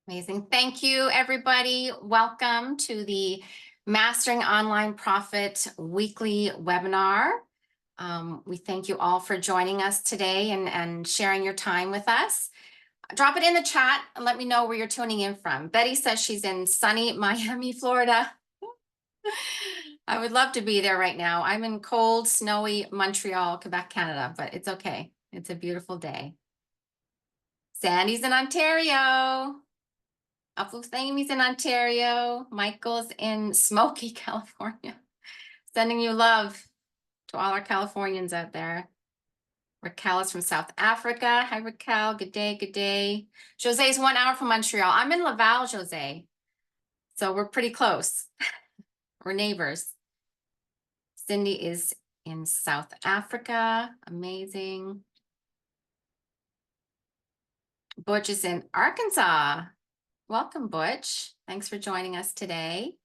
Amazing. Thank you, everybody. Welcome to the Mastering Online Profit weekly webinar. We thank you all for joining us today and sharing your time with us. Drop it in the chat and let me know where you're tuning in from. Betty says she's in sunny Miami, Florida. I would love to be there right now. I'm in cold, snowy Montreal, Quebec, Canada, but it's okay. It's a beautiful day. Sandy's in Ontario. Uplift Amy's in Ontario. Michael's in smoky California. Sending you love to all our Californians out there. Raquel is from South Africa. Hi, Raquel. Good day, good day. Jose's 1 hour from Montreal. I'm in Laval, Jose. So we're pretty close. We're neighbors. Cindy is in South Africa. Amazing. Butch is in Arkansas. Welcome, Butch. Thanks for joining us today.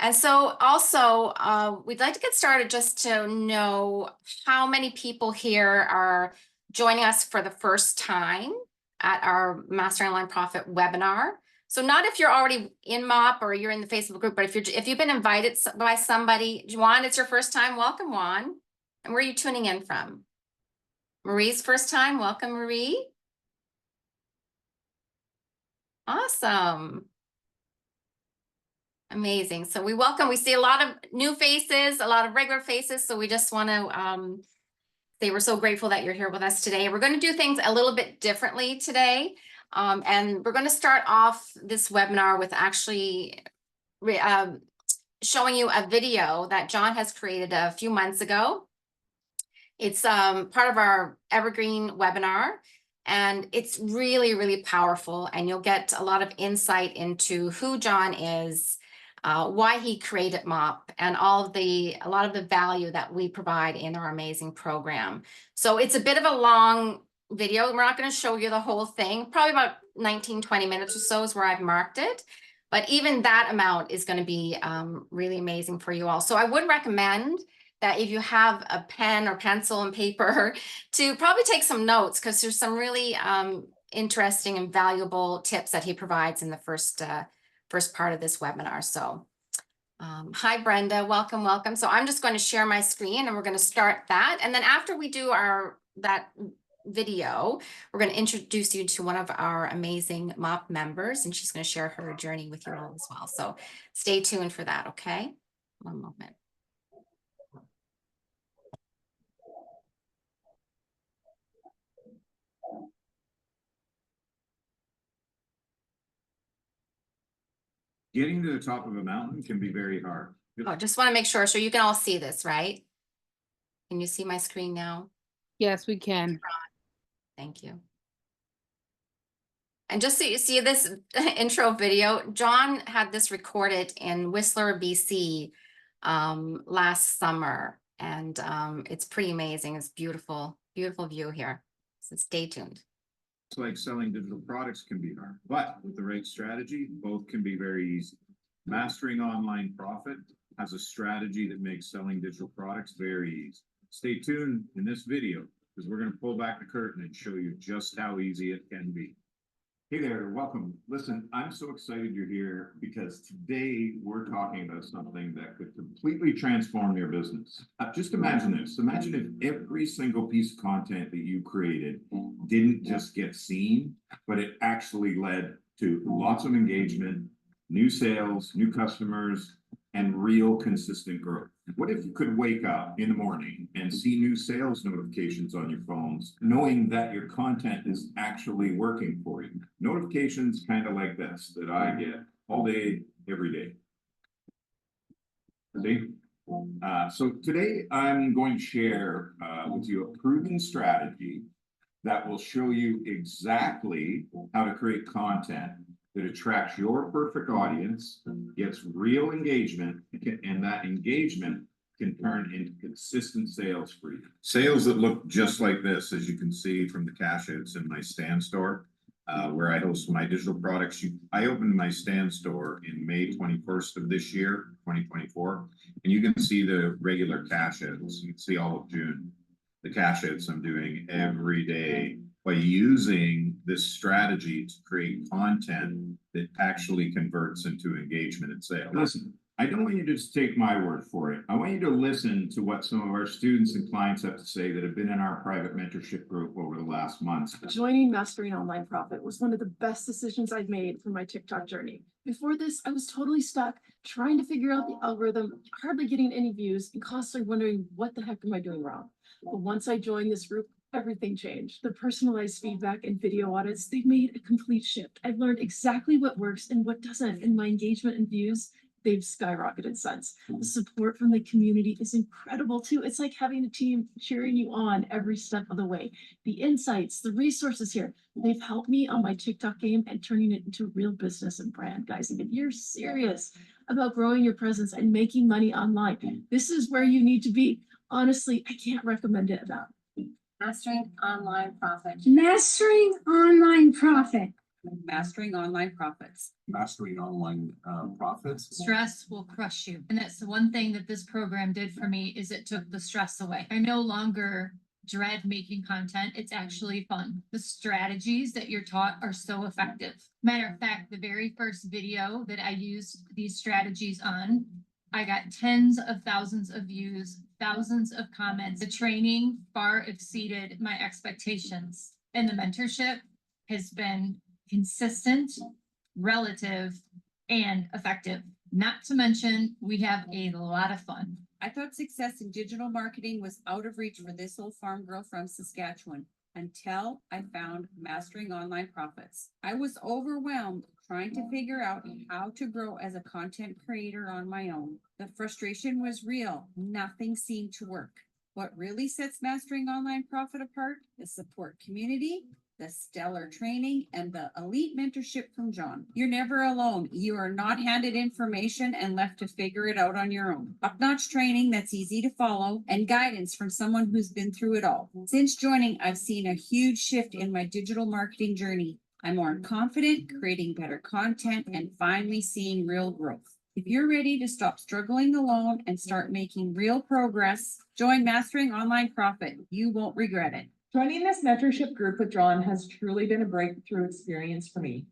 And so also, we'd like to get started just to know how many people here are joining us for the first time at our Mastering Online Profit webinar. So not if you're already in MOP or you're in the Facebook group, but if you've been invited by somebody, Juan, it's your first time, welcome, Juan. And where are you tuning in from? Marie's first time, welcome, Marie. Awesome. Amazing. So we see a lot of new faces, a lot of regular faces. So we just want to say we're so grateful that you're here with us today. We're going to do things a little bit differently today. And we're going to start off this webinar with actually showing you a video that John has created a few months ago. It's part of our Evergreen webinar. And it's really, really powerful. And you'll get a lot of insight into who John is, why he created MOP, and a lot of the value that we provide in our amazing program. So it's a bit of a long video. We're not going to show you the whole thing. Probably about 19, 20 minutes or so is where I've marked it. But even that amount is going to be really amazing for you all. So I would recommend that if you have a pen or pencil and paper to probably take some notes, because there's some really interesting and valuable tips that he provides in the first part of this webinar. So hi, Brenda, welcome, welcome. So I'm just going to share my screen and we're going to start that. And then after we do that video, we're going to introduce you to one of our amazing MOP members, and she's going to share her journey with you all as well. So stay tuned for that, okay? One moment. Getting to the top of a mountain can be very hard. Oh, just want to make sure. So you can all see this, right? Can you see my screen now? Yes, we can. Thank you. And just so you see this intro video, John had this recorded in Whistler, BC last summer. And it's pretty amazing. It's beautiful, beautiful view here. So stay tuned. It's like selling digital products can be hard, but with the right strategy, both can be very easy. Mastering Online Profit has a strategy that makes selling digital products very easy. Stay tuned in this video because we're going to pull back the curtain and show you just how easy it can be. Hey there, welcome. Listen, I'm so excited you're here because today we're talking about something that could completely transform your business. Just imagine this. Imagine if every single piece of content that you created didn't just get seen, but it actually led to lots of engagement, new sales, new customers, and real consistent growth. What if you could wake up in the morning and see new sales notifications on your phones, knowing that your content is actually working for you? Notifications kind of like this that I get all day, every day. See? So today I'm going to share with you a proven strategy that will show you exactly how to create content that attracts your perfect audience, gets real engagement, and that engagement can turn into consistent sales for you. Sales that look just like this, as you can see from the cash outs in my stand store, where I host my digital products. I opened my stand store in May 21st of this year, 2024, and you can see the regular cash outs. You can see all of June, the cash outs I'm doing every day by using this strategy to create content that actually converts into engagement and sales. Listen, I don't want you to just take my word for it. I want you to listen to what some of our students and clients have to say that have been in our private mentorship group over the last months. Joining Mastering Online Profit was one of the best decisions I've made for my TikTok journey. Before this, I was totally stuck trying to figure out the algorithm, hardly getting any views, and constantly wondering what the heck am I doing wrong. But once I joined this group, everything changed. The personalized feedback and video audits, they made a complete shift. I've learned exactly what works and what doesn't, and my engagement and views, they've skyrocketed since. The support from the community is incredible too. It's like having a team cheering you on every step of the way. The insights, the resources here, they've helped me on my TikTok game and turning it into real business and brand, guys. If you're serious about growing your presence and making money online, this is where you need to be. Honestly, I can't recommend it enough. Mastering Online Profit. Mastering Online Profit. Mastering Online Profits. Mastering online profits. Stress will crush you. And that's the one thing that this program did for me is it took the stress away. I no longer dread making content. It's actually fun. The strategies that you're taught are so effective. Matter of fact, the very first video that I used these strategies on, I got tens of thousands of views, thousands of comments. The training far exceeded my expectations. And the mentorship has been consistent, relative, and effective. Not to mention, we have a lot of fun. I thought success in digital marketing was out of reach for this old farm girl from Saskatchewan until I found Mastering Online Profits. I was overwhelmed trying to figure out how to grow as a content creator on my own. The frustration was real. Nothing seemed to work. What really sets Mastering Online Profit apart is support community, the stellar training, and the elite mentorship from John. You're never alone. You are not handed information and left to figure it out on your own. Top-notch training that's easy to follow and guidance from someone who's been through it all. Since joining, I've seen a huge shift in my digital marketing journey. I'm more confident, creating better content, and finally seeing real growth. If you're ready to stop struggling alone and start making real progress, join Mastering Online Profit. You won't regret it. Joining this mentorship group with John has truly been a breakthrough experience for me.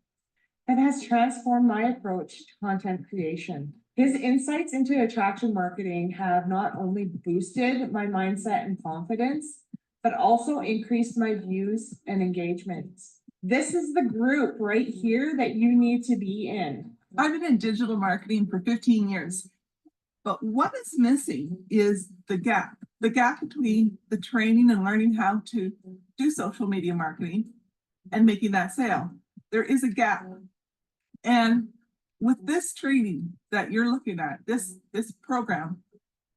It has transformed my approach to content creation. His insights into attraction marketing have not only boosted my mindset and confidence, but also increased my views and engagements. This is the group right here that you need to be in. I've been in digital marketing for 15 years, but what is missing is the gap between the training and learning how to do social media marketing and making that sale. There is a gap. And with this training that you're looking at, this program,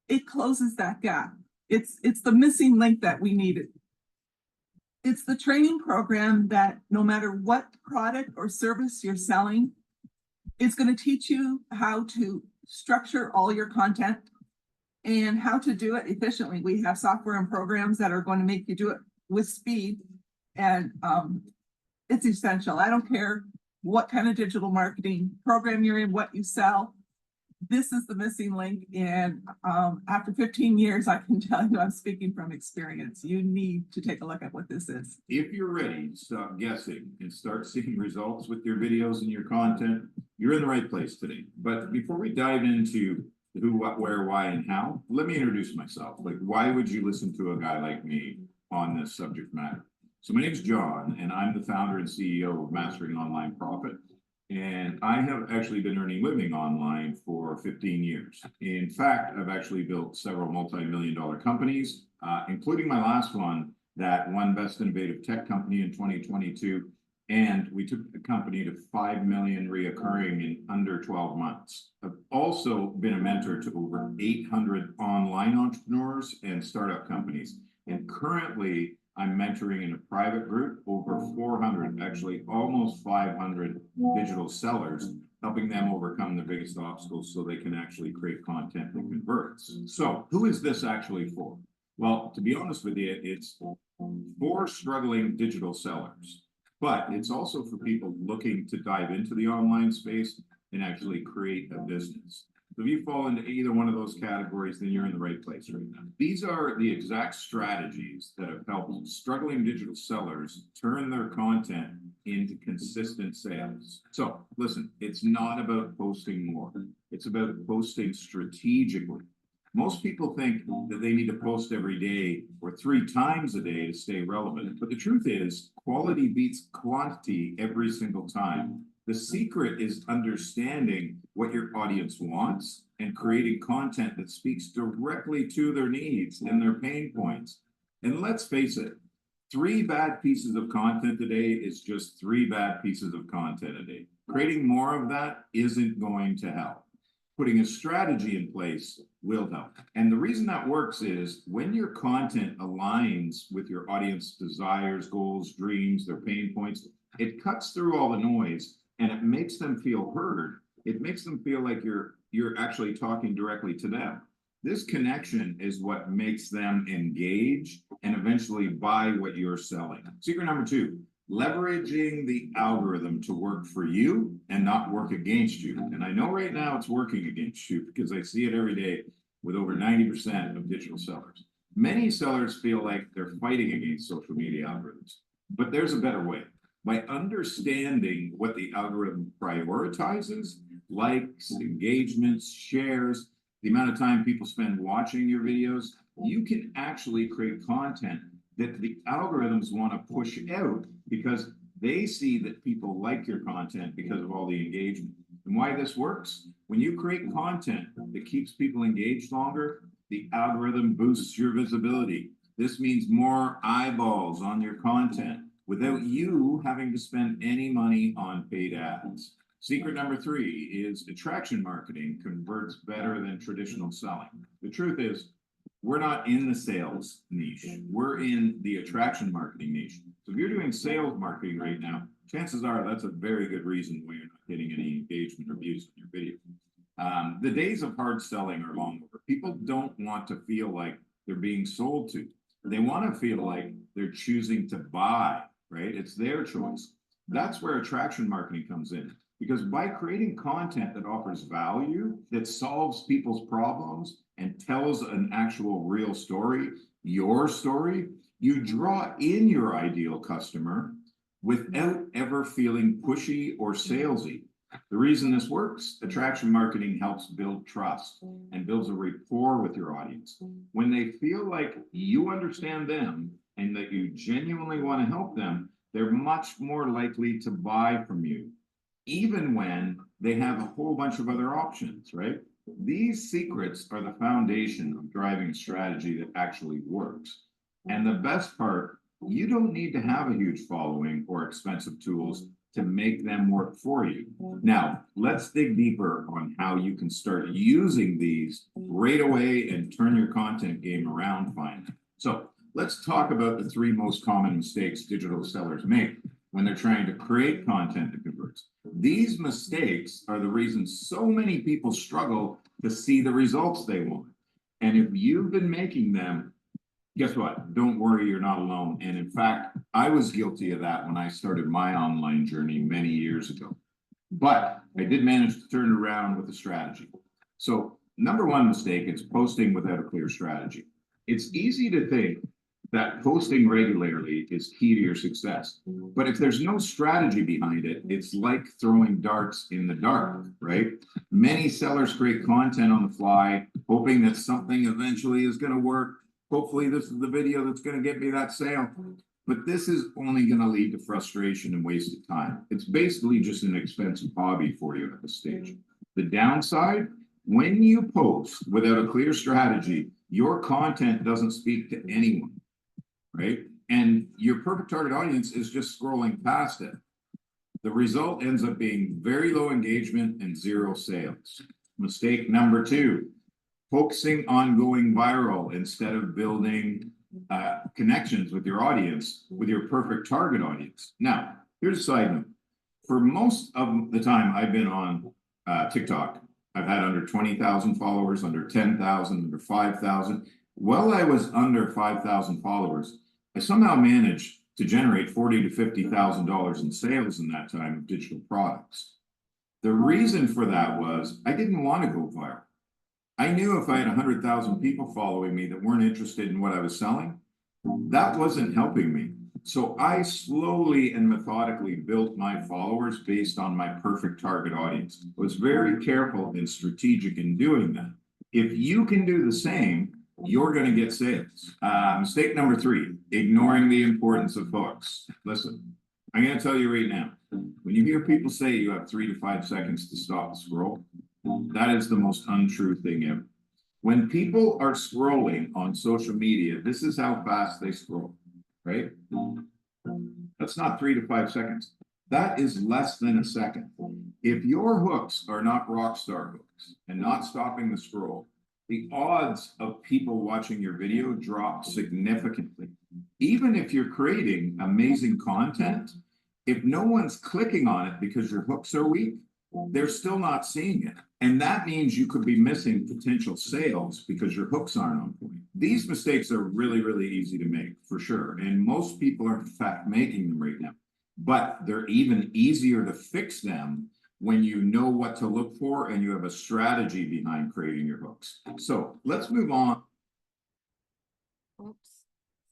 it closes that gap. It's the missing link that we needed. It's the training program that no matter what product or service you're selling, it's going to teach you how to structure all your content and how to do it efficiently. We have software and programs that are going to make you do it with speed, and it's essential. I don't care what kind of digital marketing program you're in, what you sell. This is the missing link, and after 15 years, I can tell you I'm speaking from experience. You need to take a look at what this is. If you're ready to stop guessing and start seeing results with your videos and your content, you're in the right place today. But before we dive into who, what, where, why, and how, let me introduce myself. Like, why would you listen to a guy like me on this subject matter? So my name is John, and I'm the founder and CEO of Mastering Online Profit. And I have actually been earning living online for 15 years. In fact, I've actually built several multi-million-dollar companies, including my last one, that won Best Innovative Tech Company in 2022. And we took the company to 5 million reoccurring in under 12 months. I've also been a mentor to over 800 online entrepreneurs and startup companies. And currently, I'm mentoring in a private group over 400, actually almost 500 digital sellers, helping them overcome the biggest obstacles so they can actually create content that converts. So who is this actually for? Well, to be honest with you, it's for struggling digital sellers, but it's also for people looking to dive into the online space and actually create a business. So if you fall into either one of those categories, then you're in the right place right now. These are the exact strategies that have helped struggling digital sellers turn their content into consistent sales. So listen, it's not about posting more. It's about posting strategically. Most people think that they need to post every day or 3 times a day to stay relevant. But the truth is, quality beats quantity every single time. The secret is understanding what your audience wants and creating content that speaks directly to their needs and their pain points. And let's face it, 3 bad pieces of content a day is just 3 bad pieces of content a day. Creating more of that isn't going to help. Putting a strategy in place will help. And the reason that works is when your content aligns with your audience desires, goals, dreams, their pain points, it cuts through all the noise and it makes them feel heard. It makes them feel like you're actually talking directly to them. This connection is what makes them engage and eventually buy what you're selling. Secret number 2, leveraging the algorithm to work for you and not work against you. And I know right now it's working against you because I see it every day with over 90% of digital sellers. Many sellers feel like they're fighting against social media algorithms, but there's a better way. By understanding what the algorithm prioritizes, likes, engagements, shares, the amount of time people spend watching your videos, you can actually create content that the algorithms want to push out because they see that people like your content because of all the engagement. And why this works? When you create content that keeps people engaged longer, the algorithm boosts your visibility. This means more eyeballs on your content without you having to spend any money on paid ads. Secret number 3 is attraction marketing converts better than traditional selling. The truth is, we're not in the sales niche. We're in the attraction marketing niche. So if you're doing sales marketing right now, chances are that's a very good reason why you're not getting any engagement or views on your video. The days of hard selling are long over. People don't want to feel like they're being sold to. They want to feel like they're choosing to buy, right? It's their choice. That's where attraction marketing comes in. Because by creating content that offers value, that solves people's problems and tells an actual real story, your story, you draw in your ideal customer without ever feeling pushy or salesy. The reason this works, attraction marketing helps build trust and builds a rapport with your audience. When they feel like you understand them and that you genuinely want to help them, they're much more likely to buy from you, even when they have a whole bunch of other options, right? These secrets are the foundation of driving a strategy that actually works. And the best part, you don't need to have a huge following or expensive tools to make them work for you. Now, let's dig deeper on how you can start using these right away and turn your content game around finally. So let's talk about the 3 most common mistakes digital sellers make when they're trying to create content that converts. These mistakes are the reason so many people struggle to see the results they want. And if you've been making them, guess what? Don't worry, you're not alone. And in fact, I was guilty of that when I started my online journey many years ago. But I did manage to turn it around with a strategy. So number 1 mistake is posting without a clear strategy. It's easy to think that posting regularly is key to your success. But if there's no strategy behind it, it's like throwing darts in the dark, right? Many sellers create content on the fly, hoping that something eventually is going to work. Hopefully this is the video that's going to get me that sale. But this is only going to lead to frustration and wasted time. It's basically just an expensive hobby for you at this stage. The downside, when you post without a clear strategy, your content doesn't speak to anyone, right? And your perfect target audience is just scrolling past it. The result ends up being very low engagement and 0 sales. Mistake number 2, focusing on going viral instead of building connections with your audience, with your perfect target audience. Now, here's a side note. For most of the time I've been on TikTok, I've had under 20,000 followers, under 10,000, under 5,000. While I was under 5,000 followers, I somehow managed to generate $40,000 to $50,000 in sales in that time of digital products. The reason for that was I didn't want to go viral. I knew if I had 100,000 people following me that weren't interested in what I was selling, that wasn't helping me. So I slowly and methodically built my followers based on my perfect target audience. I was very careful and strategic in doing that. If you can do the same, you're going to get sales. Mistake number 3, ignoring the importance of hooks. Listen, I'm going to tell you right now, when you hear people say you have 3 to 5 seconds to stop the scroll, that is the most untrue thing ever. When people are scrolling on social media, this is how fast they scroll, right? That's not 3 to 5 seconds. That is less than a second. If your hooks are not rock star hooks and not stopping the scroll, the odds of people watching your video drop significantly. Even if you're creating amazing content, if no one's clicking on it because your hooks are weak, they're still not seeing it. And that means you could be missing potential sales because your hooks aren't on point. These mistakes are really, really easy to make, for sure. And most people are in fact making them right now. But they're even easier to fix them when you know what to look for and you have a strategy behind creating your hooks. So let's move on Oops.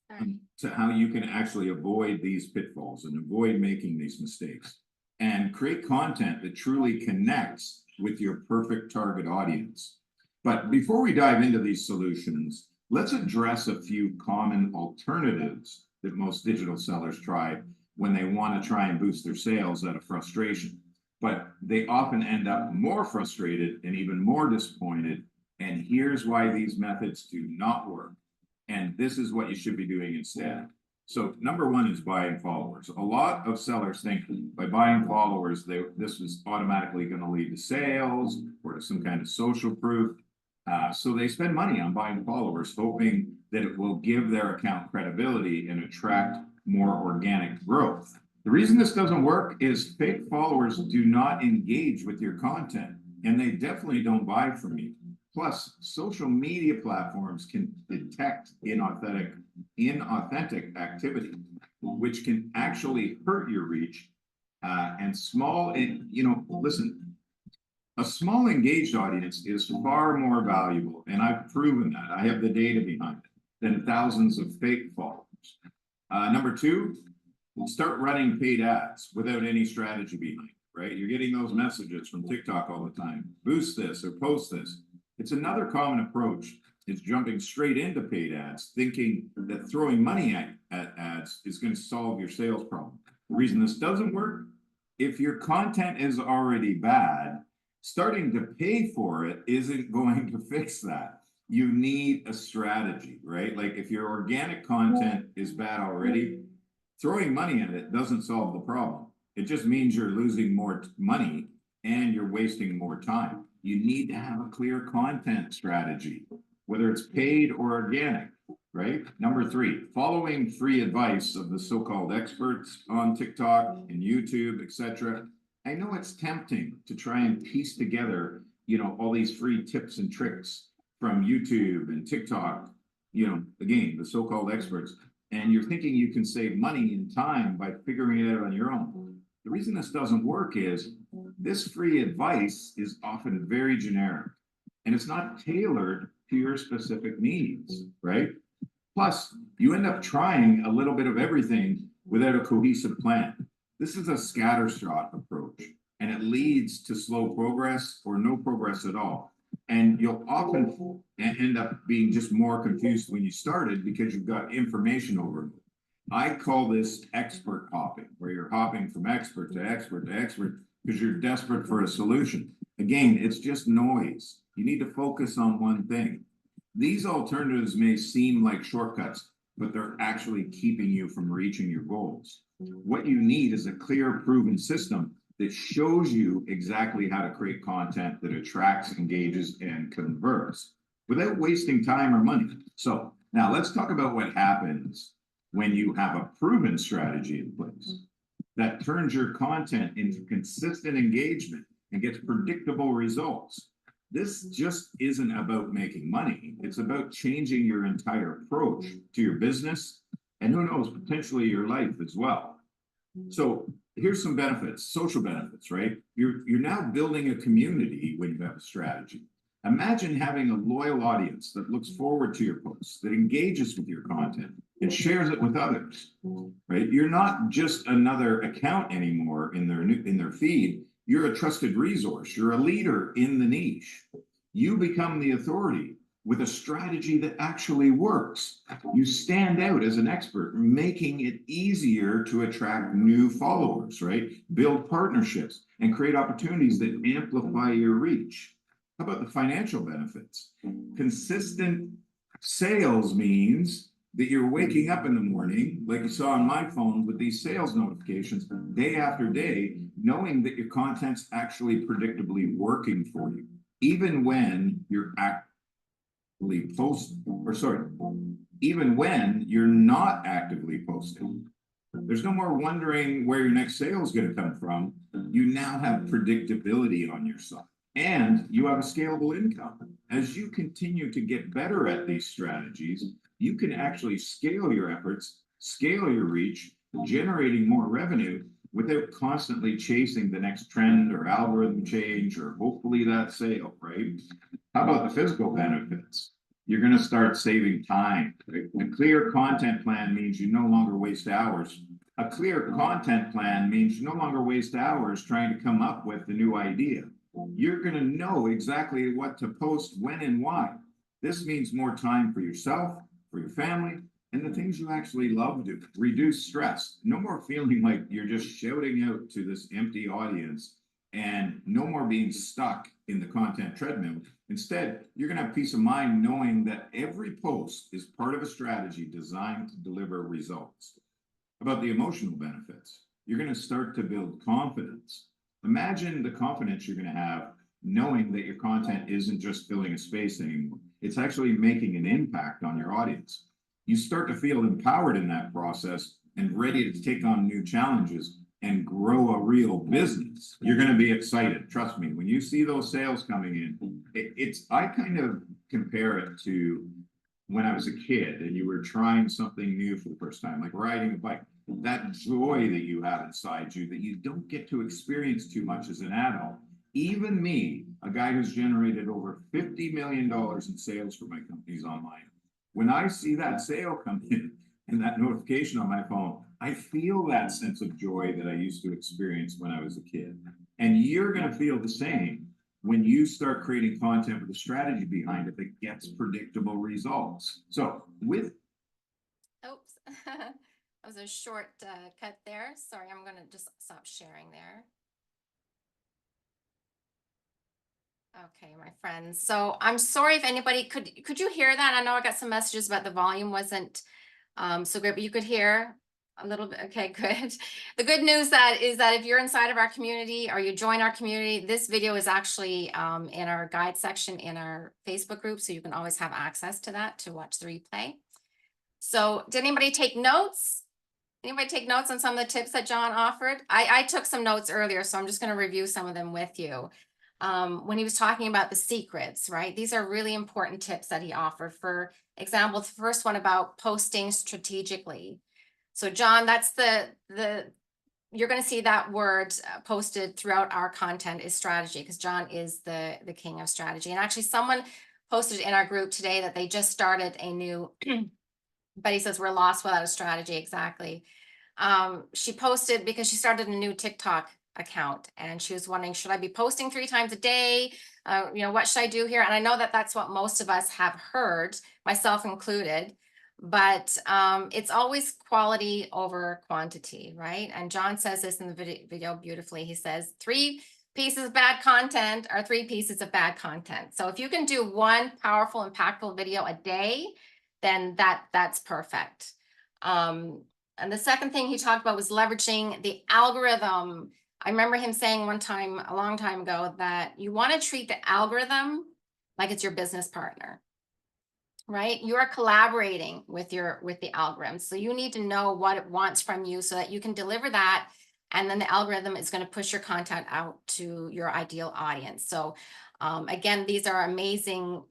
Sorry. to how you can actually avoid these pitfalls and avoid making these mistakes and create content that truly connects with your perfect target audience. But before we dive into these solutions, let's address a few common alternatives that most digital sellers try when they want to try and boost their sales out of frustration. But they often end up more frustrated and even more disappointed. And here's why these methods do not work. And this is what you should be doing instead. So number 1 is buying followers. A lot of sellers think by buying followers, this is automatically going to lead to sales or to some kind of social proof. So they spend money on buying followers, hoping that it will give their account credibility and attract more organic growth. The reason this doesn't work is fake followers do not engage with your content, and they definitely don't buy from you. Plus, social media platforms can detect inauthentic activity, which can actually hurt your reach. Listen, a small engaged audience is far more valuable, and I've proven that. I have the data behind it, than thousands of fake followers. Number 2, start running paid ads without any strategy behind it, right? You're getting those messages from TikTok all the time. Boost this or post this. It's another common approach is jumping straight into paid ads, thinking that throwing money at ads is going to solve your sales problem. The reason this doesn't work, if your content is already bad, starting to pay for it isn't going to fix that. You need a strategy, right? Like if your organic content is bad already, throwing money at it doesn't solve the problem. It just means you're losing more money and you're wasting more time. You need to have a clear content strategy, whether it's paid or organic, right? Number 3, following free advice of the so-called experts on TikTok and YouTube, etc. I know it's tempting to try and piece together, all these free tips and tricks from YouTube and TikTok, again, the so-called experts. And you're thinking you can save money and time by figuring it out on your own. The reason this doesn't work is this free advice is often very generic and it's not tailored to your specific needs, right? Plus, you end up trying a little bit of everything without a cohesive plan. This is a scattershot approach and it leads to slow progress or no progress at all. And you'll often end up being just more confused when you started because you've got information overload. I call this expert hopping, where you're hopping from expert to expert to expert because you're desperate for a solution. Again, it's just noise. You need to focus on one thing. These alternatives may seem like shortcuts, but they're actually keeping you from reaching your goals. What you need is a clear, proven system that shows you exactly how to create content that attracts, engages, and converts without wasting time or money. So now let's talk about what happens when you have a proven strategy in place that turns your content into consistent engagement and gets predictable results. This just isn't about making money. It's about changing your entire approach to your business and who knows, potentially your life as well. So here's some benefits, social benefits, right? You're now building a community when you have a strategy. Imagine having a loyal audience that looks forward to your posts, that engages with your content and shares it with others, right? You're not just another account anymore in their feed. You're a trusted resource. You're a leader in the niche. You become the authority with a strategy that actually works. You stand out as an expert, making it easier to attract new followers, right? Build partnerships and create opportunities that amplify your reach. How about the financial benefits? Consistent sales means that you're waking up in the morning, like you saw on my phone with these sales notifications, day after day, knowing that your content's actually predictably working for you, even when you're actively posting, even when you're not actively posting. There's no more wondering where your next sale is going to come from. You now have predictability on your side. And you have a scalable income. As you continue to get better at these strategies, you can actually scale your efforts, scale your reach, generating more revenue without constantly chasing the next trend or algorithm change or hopefully that sale, right? How about the physical benefits? You're going to start saving time. Right? A clear content plan means you no longer waste hours. A clear content plan means you no longer waste hours trying to come up with the new idea. You're going to know exactly what to post, when, and why. This means more time for yourself, for your family, and the things you actually love to do. Reduce stress. No more feeling like you're just shouting out to this empty audience, and no more being stuck in the content treadmill. Instead, you're going to have peace of mind knowing that every post is part of a strategy designed to deliver results. About the emotional benefits, you're going to start to build confidence. Imagine the confidence you're going to have knowing that your content isn't just filling a space anymore. It's actually making an impact on your audience. You start to feel empowered in that process and ready to take on new challenges and grow a real business. You're going to be excited. Trust me, when you see those sales coming in, I kind of compare it to when I was a kid and you were trying something new for the first time, like riding a bike. That joy that you have inside you that you don't get to experience too much as an adult. Even me, a guy who's generated over $50 million in sales for my companies online, when I see that sale come in and that notification on my phone, I feel that sense of joy that I used to experience when I was a kid. And you're going to feel the same when you start creating content with a strategy behind it that gets predictable results. So with Oops, that was a short cut there. Sorry, I'm gonna just stop sharing there. Okay, my friends. So I'm sorry if anybody could you hear that? I know I got some messages about the volume wasn't so great, but you could hear a little bit. Okay, good. The good news is that if you're inside of our community or you join our community, this video is actually in our guide section in our Facebook group, so you can always have access to that to watch the replay. So did anybody take notes? Anybody take notes on some of the tips that John offered? I took some notes earlier, so I'm just going to review some of them with you. When he was talking about the secrets, right? These are really important tips that he offered. For example, the first one about posting strategically. So John, that's you're going to see that word posted throughout our content is strategy, because John is the king of strategy. And actually someone posted in our group today that they just started a new, but he says we're lost without a strategy. Exactly. She posted because she started a new TikTok account and she was wondering, should I be posting 3 times a day? What should I do here? And I know that that's what most of us have heard, myself included, but it's always quality over quantity, right? And John says this in the video beautifully. He says 3 pieces of bad content are 3 pieces of bad content. So if you can do 1 powerful, impactful video a day, then that's perfect. And the second thing he talked about was leveraging the algorithm. I remember him saying one time, a long time ago, that you want to treat the algorithm like it's your business partner, right? You are collaborating with the algorithm. So you need to know what it wants from you so that you can deliver that. And then the algorithm is going to push your content out to your ideal audience. So again, these are amazing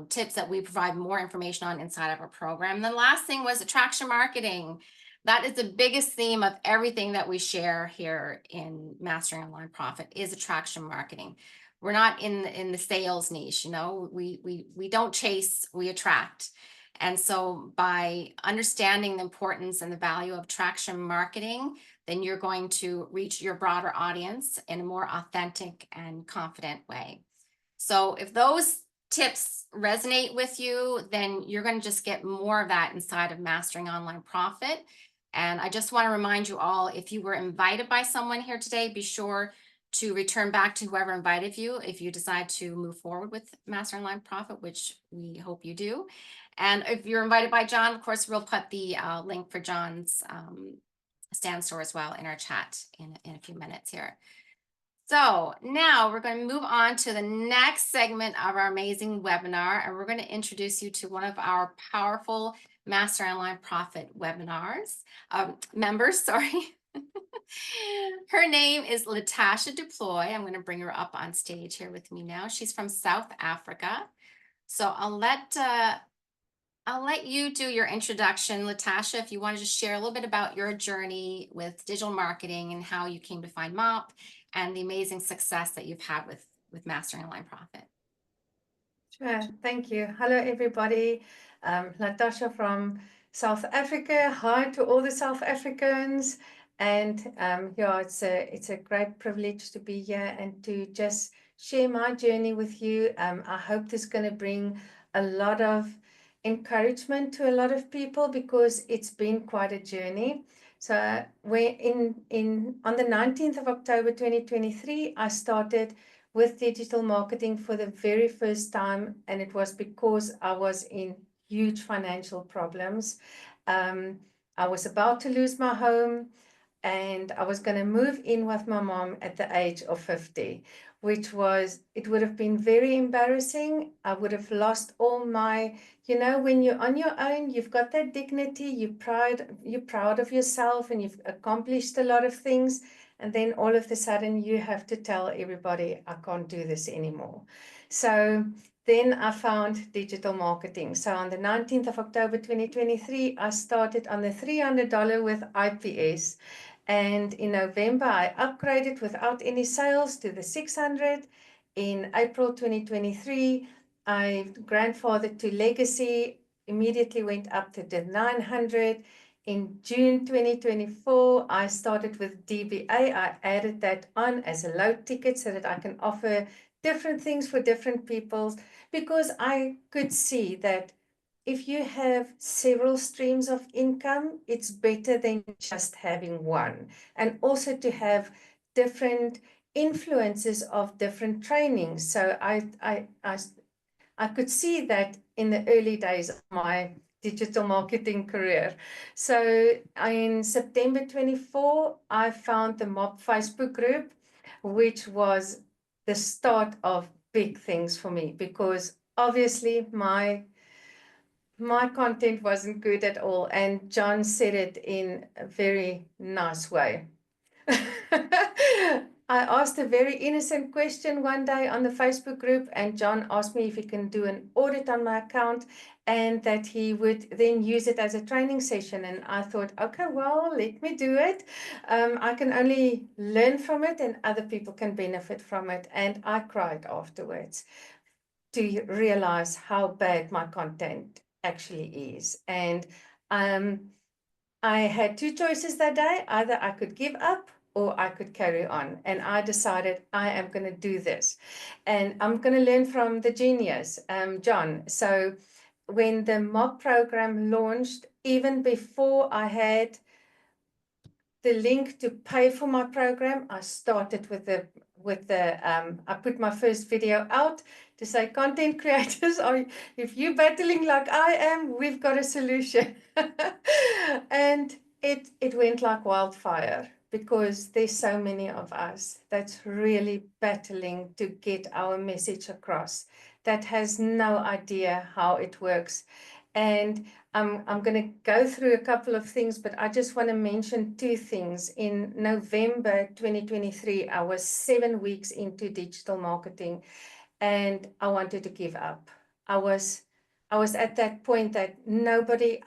tips that we provide more information on inside of our program. And the last thing was attraction marketing. That is the biggest theme of everything that we share here in Mastering Online Profit is attraction marketing. we're not in the sales niche, you know, we don't chase, we attract. And so by understanding the importance and the value of traction marketing, then you're going to reach your broader audience in a more authentic and confident way. So if those tips resonate with you, then you're going to just get more of that inside of Mastering Online Profit. And I just want to remind you all, if you were invited by someone here today, be sure to return back to whoever invited you if you decide to move forward with Mastering Online Profit, which we hope you do. And if you're invited by John, of course, we'll put the link for John's stand store as well in our chat in a few minutes here. So now we're going to move on to the next segment of our amazing webinar, and we're going to introduce you to one of our powerful Master Online Profit webinars, members, sorry. Her name is Latasha Plooy. I'm going to bring her up on stage here with me now. She's from South Africa. So I'll let you do your introduction, Latasha, if you want to just share a little bit about your journey with digital marketing and how you came to find MOP and the amazing success that you've had with Mastering Online Profit. Sure, thank you. Hello, everybody. Latasha from South Africa. Hi to all the South Africans. And yeah, it's a great privilege to be here and to just share my journey with you. I hope this is going to bring a lot of encouragement to a lot of people because it's been quite a journey. So we're on the 19th of October 2023, I started with digital marketing for the very first time, and it was because I was in huge financial problems. I was about to lose my home, and I was going to move in with my mom at the age of 50, it would have been very embarrassing. I would have lost all my, you know, when you're on your own, you've got that dignity, you're proud of yourself, and you've accomplished a lot of things. And then all of a sudden you have to tell everybody, I can't do this anymore. So then I found digital marketing. So on the 19th of October 2023, I started on the $300 with IPS. And in November, I upgraded without any sales to the 600. In April 2023, I grandfathered to Legacy, immediately went up to the 900. In June 2024, I started with DBA. I added that on as a low ticket so that I can offer different things for different people, because I could see that if you have several streams of income, it's better than just having one. And also to have different influences of different trainings. So I could see that in the early days of my digital marketing career. So in September 24, I found the MOP Facebook group, which was the start of big things for me, because obviously my content wasn't good at all. And John said it in a very nice way. I asked a very innocent question one day on the Facebook group, and John asked me if he can do an audit on my account and that he would then use it as a training session. And I thought, okay, well, let me do it. I can only learn from it and other people can benefit from it. And I cried afterwards to realize how bad my content actually is. And I had two choices that day. Either I could give up or I could carry on. And I decided I am going to do this. And I'm going to learn from the genius, John. So when the MOP program launched, even before I had the link to pay for my program, I started with I put my first video out to say, content creators, if you're battling like I am, we've got a solution. And it went like wildfire, because there's so many of us that's really battling to get our message across, that has no idea how it works. And I'm going to go through a couple of things, but I just want to mention two things. In November 2023, I was 7 weeks into digital marketing and I wanted to give up. I was at that point that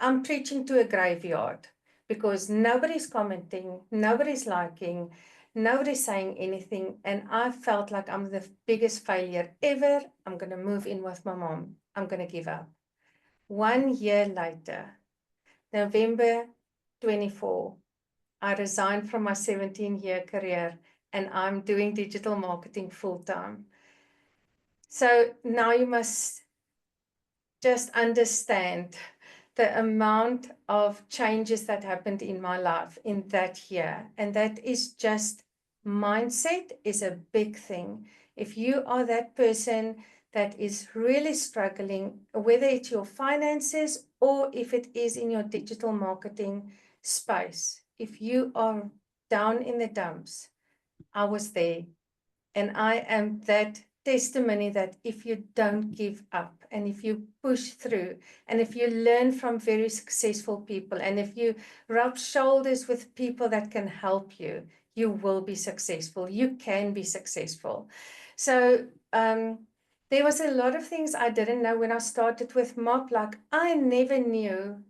I'm preaching to a graveyard, because nobody's commenting, nobody's liking, Nobody's saying anything. And I felt like I'm the biggest failure ever. I'm going to move in with my mom. I'm going to give up. 1 year later, November 24, I resigned from my 17-year career and I'm doing digital marketing full time. So now you must just understand the amount of changes that happened in my life in that year. And that is just mindset is a big thing. If you are that person that is really struggling, whether it's your finances or if it is in your digital marketing space, if you are down in the dumps, I was there. And I am that testimony that if you don't give up and if you push through and if you learn from very successful people and if you rub shoulders with people that can help you, you will be successful. You can be successful. So there was a lot of things I didn't know when I started with MOP. Like I never knew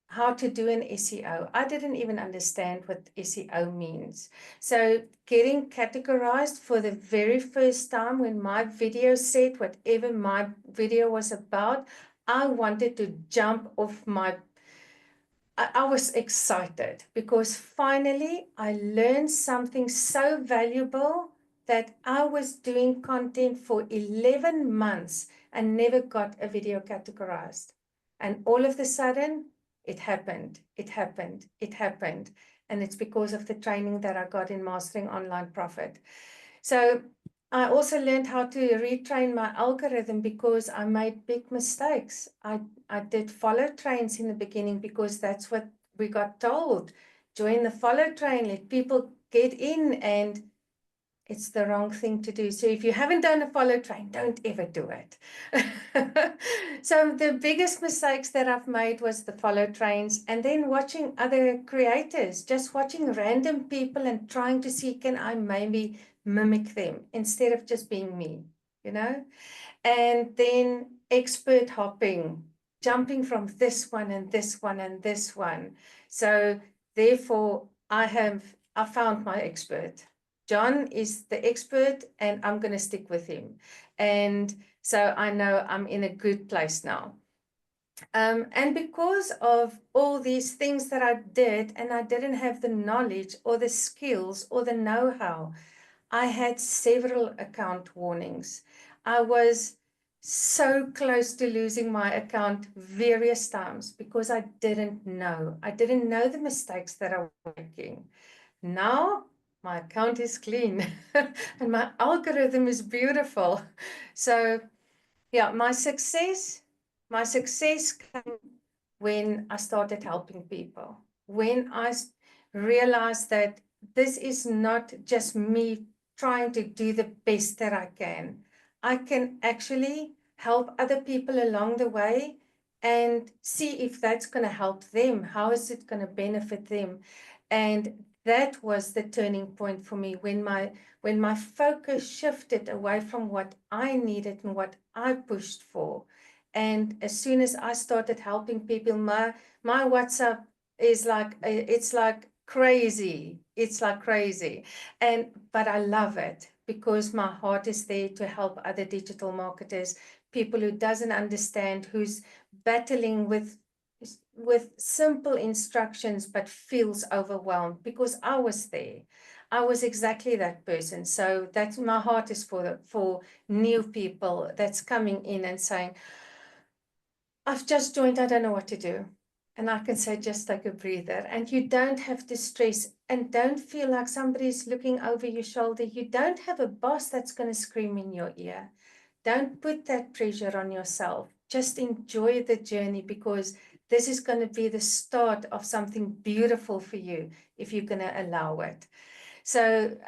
how to do an SEO. I didn't even understand what SEO means. So getting categorized for the very first time when my video said whatever my video was about, I wanted to jump off I was excited because finally I learned something so valuable that I was doing content for 11 months and never got a video categorized. And all of a sudden, it happened. And it's because of the training that I got in Mastering Online Profit. So I also learned how to retrain my algorithm because I made big mistakes. I did follow trains in the beginning because that's what we got told. Join the follow train, let people get in, and it's the wrong thing to do. So if you haven't done a follow train, don't ever do it. So the biggest mistakes that I've made was the follow trains and then watching other creators, just watching random people and trying to see, can I maybe mimic them instead of just being me, you know? And then expert hopping, jumping from this one and this one and this one. So therefore I found my expert. John is the expert and I'm going to stick with him. And so I know I'm in a good place now. And because of all these things that I did and I didn't have the knowledge or the skills or the know-how, I had several account warnings. I was so close to losing my account various times because I didn't know. I didn't know the mistakes that I was making. Now my account is clean and my algorithm is beautiful. So yeah, my success came when I started helping people, when I realized that this is not just me trying to do the best that I can actually help other people along the way and see if that's going to help them. How is it going to benefit them? And that was the turning point for me when my focus shifted away from what I needed and what I pushed for. And as soon as I started helping people, my WhatsApp is like, it's like crazy. It's like crazy. But I love it because my heart is there to help other digital marketers, people who doesn't understand, who's battling with simple instructions but feels overwhelmed, because I was there. I was exactly that person. So that's my heart is for new people that's coming in and saying, I've just joined, I don't know what to do. And I can say, just take a breather. And you don't have to stress and don't feel like somebody's looking over your shoulder. You don't have a boss that's going to scream in your ear. Don't put that pressure on yourself. Just enjoy the journey, because this is going to be the start of something beautiful for you if you're going to allow it. So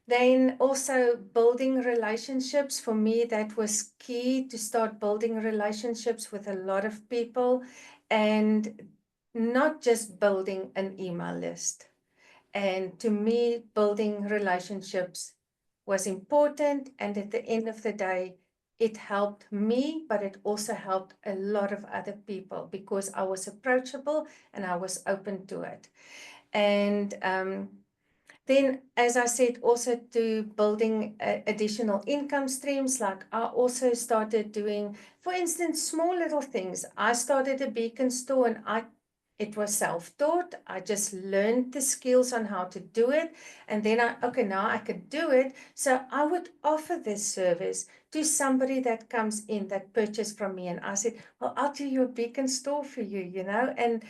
then also building relationships. For me, that was key, to start building relationships with a lot of people and not just building an email list. And to me, building relationships was important. And at the end of the day, it helped me, but it also helped a lot of other people because I was approachable and I was open to it. And Then, as I said, also to building additional income streams, like I also started doing, for instance, small little things. I started a beacon store and it was self-taught. I just learned the skills on how to do it. And then okay, now I could do it. So I would offer this service to somebody that comes in that purchased from me. And I said, well, I'll do your beacon store for you, you know, and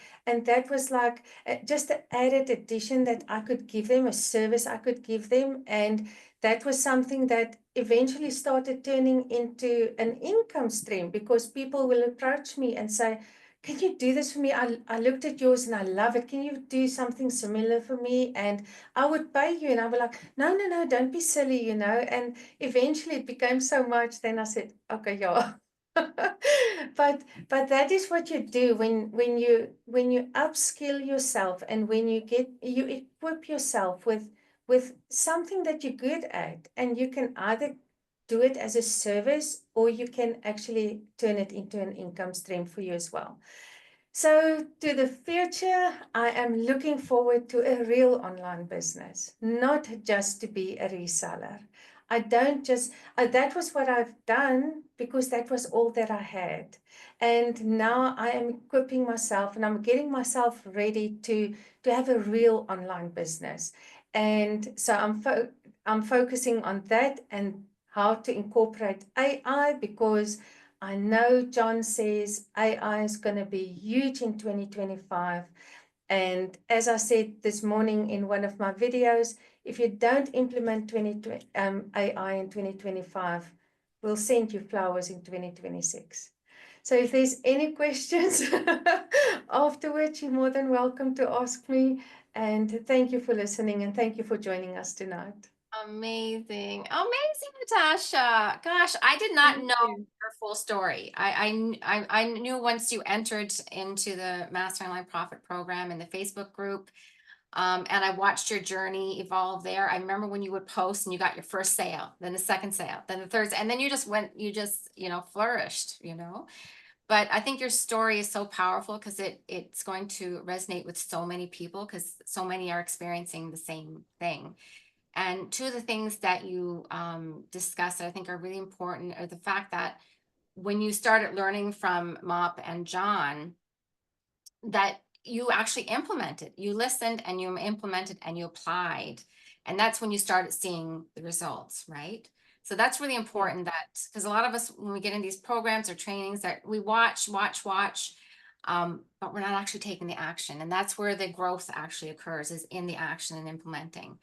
that was like just an added addition that I could give them, a service I could give them. And that was something that eventually started turning into an income stream, because people will approach me and say, can you do this for me? I looked at yours and I love it. Can you do something similar for me? And I would pay you. And I would like, no, don't be silly, you know. And eventually it became so much. Then I said, okay, yeah. but that is what you do when you upskill yourself, and when you equip yourself with something that you're good at, and you can either do it as a service, or you can actually turn it into an income stream for you as well. So to the future, I am looking forward to a real online business, not just to be a reseller. I don't just, that was what I've done because that was all that I had. And now I am equipping myself and I'm getting myself ready to have a real online business. And so I'm focusing on that and how to incorporate AI, because I know John says AI is going to be huge in 2025. And as I said this morning in one of my videos, if you don't implement AI in 2025, we'll send you flowers in 2026. So if there's any questions afterwards, you're more than welcome to ask me. And thank you for listening, and thank you for joining us tonight. Amazing. Amazing, Latasha. Gosh, I did not know your full story. I knew once you entered into the Master Online Profit Program in the Facebook group, and I watched your journey evolve there. I remember when you would post and you got your first sale, then the second sale, then the third, and then you just, flourished, But I think your story is so powerful because it's going to resonate with so many people, because so many are experiencing the same thing. And two of the things that you discussed that I think are really important are the fact that when you started learning from MOP and John, that you actually implemented, you listened and you implemented and you applied. And that's when you started seeing the results, right? So that's really important, that because a lot of us, when we get in these programs or trainings, that we watch, but we're not actually taking the action. And that's where the growth actually occurs, is in the action and implementing.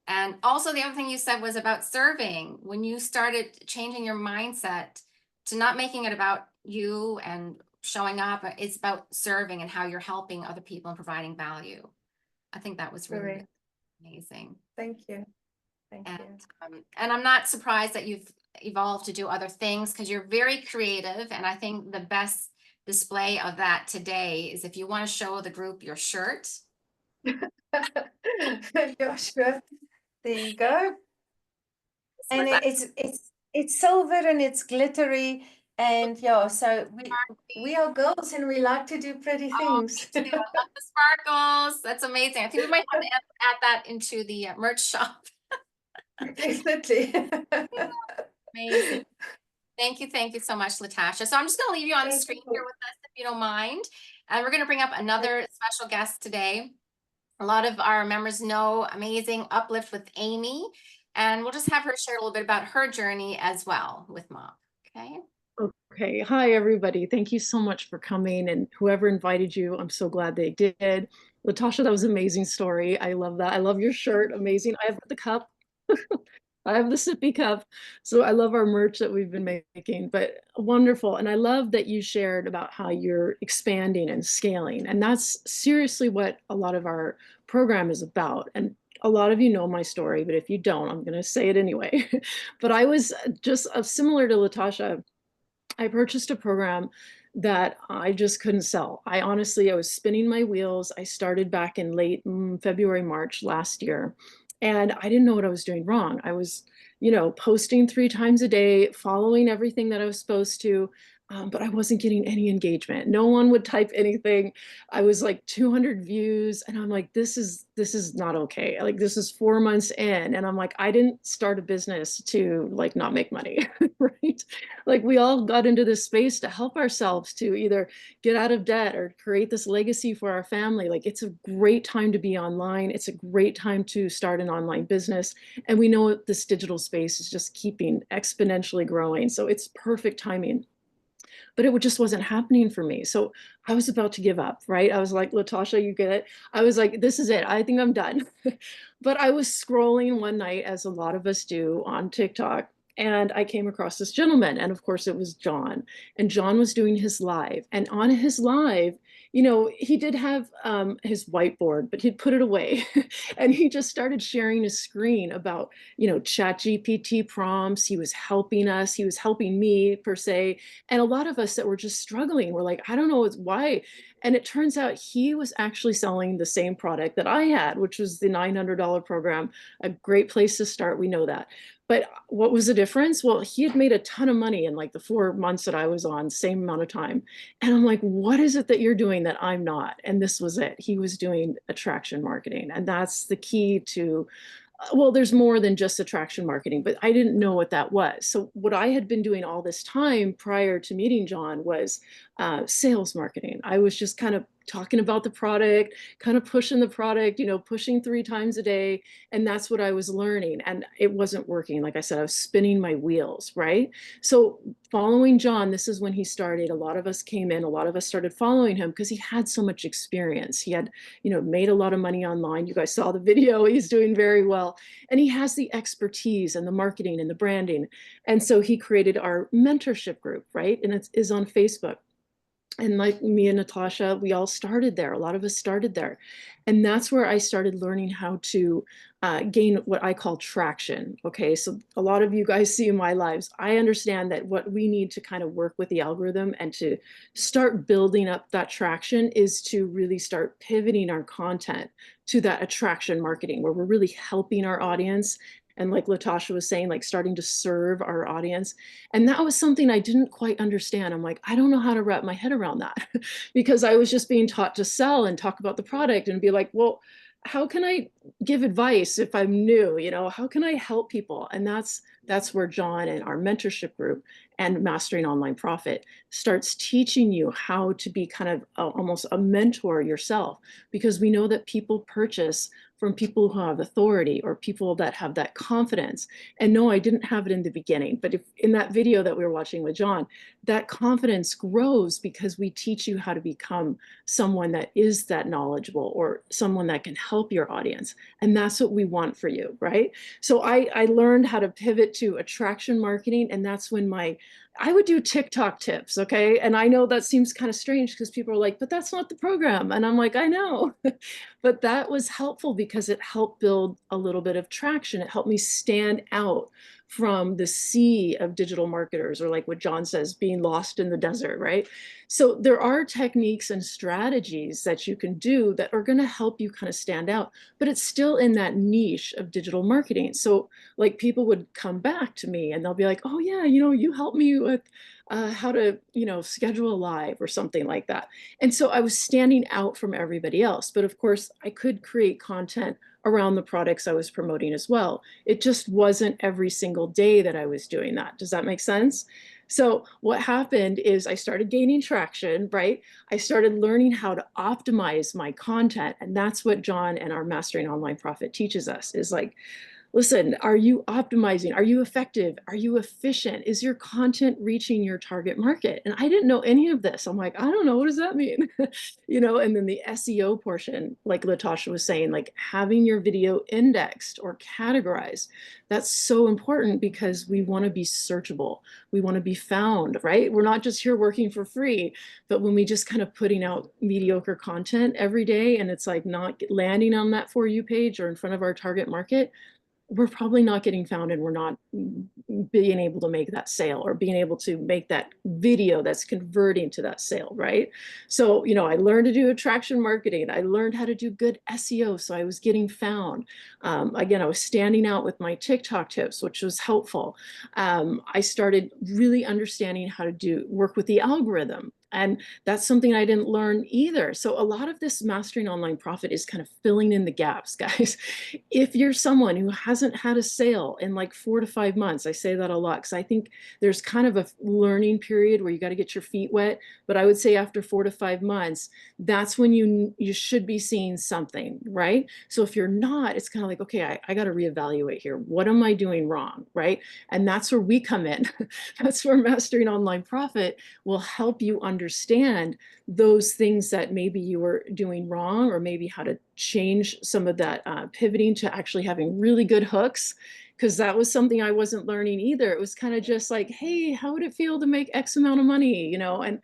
And also the other thing you said was about serving. When you started changing your mindset to not making it about you and showing up, it's about serving and how you're helping other people and providing value. I think that was really amazing. Thank you. Thank you. And I'm not surprised that you've evolved to do other things, because you're very creative. And I think the best display of that today is if you want to show the group your shirt. Yeah, sure. There you go. And it's silver and it's glittery, and yeah, so we are girls and we like to do pretty things. I love the sparkles. That's amazing. I think we might have to add that into the merch shop. Definitely. Amazing. Thank you so much, Latasha. So I'm just going to leave you on the screen here with us, if you don't mind. And we're going to bring up another special guest today. A lot of our members know amazing Uplift with Amy, and we'll just have her share a little bit about her journey as well with MOP. Okay. Okay. Hi, everybody. Thank you so much for coming, and whoever invited you, I'm so glad they did. Latasha, that was an amazing story. I love that. I love your shirt. Amazing. I have the cup. I have the sippy cup. So I love our merch that we've been making, but wonderful. And I love that you shared about how you're expanding and scaling. And that's seriously what a lot of our program is about. And a lot of you know my story, but if you don't, I'm going to say it anyway. But I was just similar to Latasha. I purchased a program that I just couldn't sell. I was spinning my wheels. I started back in late February, March last year. And I didn't know what I was doing wrong. I was, posting 3 times a day, following everything that I was supposed to, but I wasn't getting any engagement. No one would type anything. I was like 200 views, and I'm like, this is not okay. Like, this is 4 months in, and I'm like, I didn't start a business to like not make money, right? Like, we all got into this space to help ourselves to either get out of debt or create this legacy for our family. Like, it's a great time to be online. It's a great time to start an online business. And we know this digital space is just keeping exponentially growing. So it's perfect timing. But it just wasn't happening for me. So I was about to give up, right? I was like, Latasha, you get it. I was like, this is it. I think I'm done. But I was scrolling one night, as a lot of us do, on TikTok. And I came across this gentleman. And of course, it was John. And John was doing his live. And on his live, you know, he did have his whiteboard, but he'd put it away. And he just started sharing his screen about, you know, ChatGPT prompts. He was helping us. He was helping me, per se. And a lot of us that were just struggling, were like, I don't know why. And it turns out he was actually selling the same product that I had, which was the $900 program. A great place to start. We know that. But what was the difference? Well, he had made a ton of money in like the 4 months that I was on, same amount of time. And I'm like, what is it that you're doing that I'm not? And this was it. He was doing attraction marketing. And that's the key to, well, there's more than just attraction marketing, but I didn't know what that was. So what I had been doing all this time prior to meeting John was sales marketing. I was just kind of talking about the product, kind of pushing the product, you know, pushing 3 times a day. And that's what I was learning. And it wasn't working. Like I said, I was spinning my wheels, right? So following John, this is when he started. A lot of us came in, a lot of us started following him because he had so much experience. He had, you know, made a lot of money online. You guys saw the video. He's doing very well. And he has the expertise and the marketing and the branding. And so he created our mentorship group, right? And it is on Facebook. And like me and Latasha, we all started there. A lot of us started there. And that's where I started learning how to gain what I call traction. Okay, so a lot of you guys see in my lives, I understand that what we need to kind of work with the algorithm and to start building up that traction is to really start pivoting our content to that attraction marketing, where we're really helping our audience. And like Latasha was saying, like starting to serve our audience. And that was something I didn't quite understand. I'm like, I don't know how to wrap my head around that because I was just being taught to sell and talk about the product and be like, well, how can I give advice if I'm new? You know, how can I help people? And that's where John and our mentorship group and Mastering Online Profit starts teaching you how to be kind of almost a mentor yourself, because we know that people purchase from people who have authority or people that have that confidence. And no, I didn't have it in the beginning, but if in that video that we were watching with John, that confidence grows because we teach you how to become someone that is that knowledgeable or someone that can help your audience. And that's what we want for you, right? So I learned how to pivot to attraction marketing, and that's when I would do TikTok tips, okay? And I know that seems kind of strange because people are like, but that's not the program. And I'm like, I know. But that was helpful because it helped build a little bit of traction. It helped me stand out from the sea of digital marketers, or like what John says, being lost in the desert, right? So there are techniques and strategies that you can do that are going to help you kind of stand out, but it's still in that niche of digital marketing. So like people would come back to me and they'll be like, oh yeah, you know, you helped me with how to, you know, schedule a live or something like that. And so I was standing out from everybody else. But of course, I could create content around the products I was promoting as well. It just wasn't every single day that I was doing that. Does that make sense? So what happened is I started gaining traction, right? I started learning how to optimize my content. And that's what John and our Mastering Online Profit teaches us, is like, listen, are you optimizing? Are you effective? Are you efficient? Is your content reaching your target market? And I didn't know any of this. I'm like, I don't know. What does that mean? You know, and then the SEO portion, like Latasha was saying, like having your video indexed or categorized, that's so important because we want to be searchable. We want to be found, right? We're not just here working for free, but when we just kind of putting out mediocre content every day and it's like not landing on that For You page or in front of our target market, we're probably not getting found and we're not being able to make that sale or being able to make that video that's converting to that sale, right? So, you know, I learned to do attraction marketing. I learned how to do good SEO. So I was getting found. Again, I was standing out with my TikTok tips, which was helpful. I started really understanding how to work with the algorithm. And that's something I didn't learn either. So a lot of this mastering online profit is kind of filling in the gaps, guys. If you're someone who hasn't had a sale in like 4 to 5 months, I say that a lot because I think there's kind of a learning period where you got to get your feet wet. But I would say after 4 to 5 months, that's when you should be seeing something, right? So if you're not, it's kind of like, okay, I got to reevaluate here. What am I doing wrong, right? And that's where we come in. That's where mastering online profit will help you understand those things that maybe you were doing wrong, or maybe how to change some of that pivoting to actually having really good hooks, because that was something I wasn't learning either. It was kind of just like, hey, how would it feel to make X amount of money, you know? And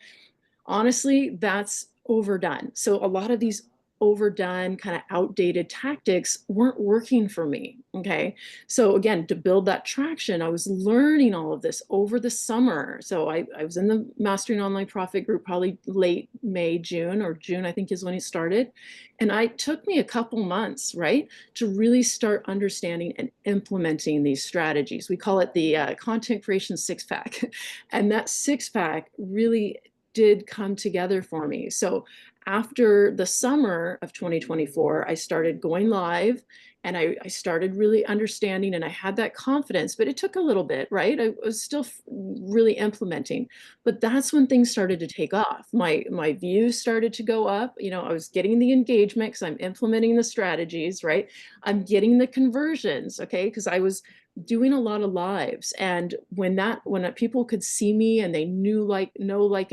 honestly, that's overdone. So a lot of these overdone, kind of outdated tactics weren't working for me. Okay. So again, to build that traction, I was learning all of this over the summer. So I was in the Mastering Online Profit group probably late May, June, or June, I think is when it started. And it took me a couple months, right, to really start understanding and implementing these strategies. We call it the content creation 6-pack. And that 6-pack really did come together for me. So after the summer of 2024, I started going live and I started really understanding, and I had that confidence, but it took a little bit, right? I was still really implementing, but that's when things started to take off. My views started to go up. You know, I was getting the engagement because I'm implementing the strategies, right? I'm getting the conversions, okay? Because I was doing a lot of lives, and when people could see me and they know like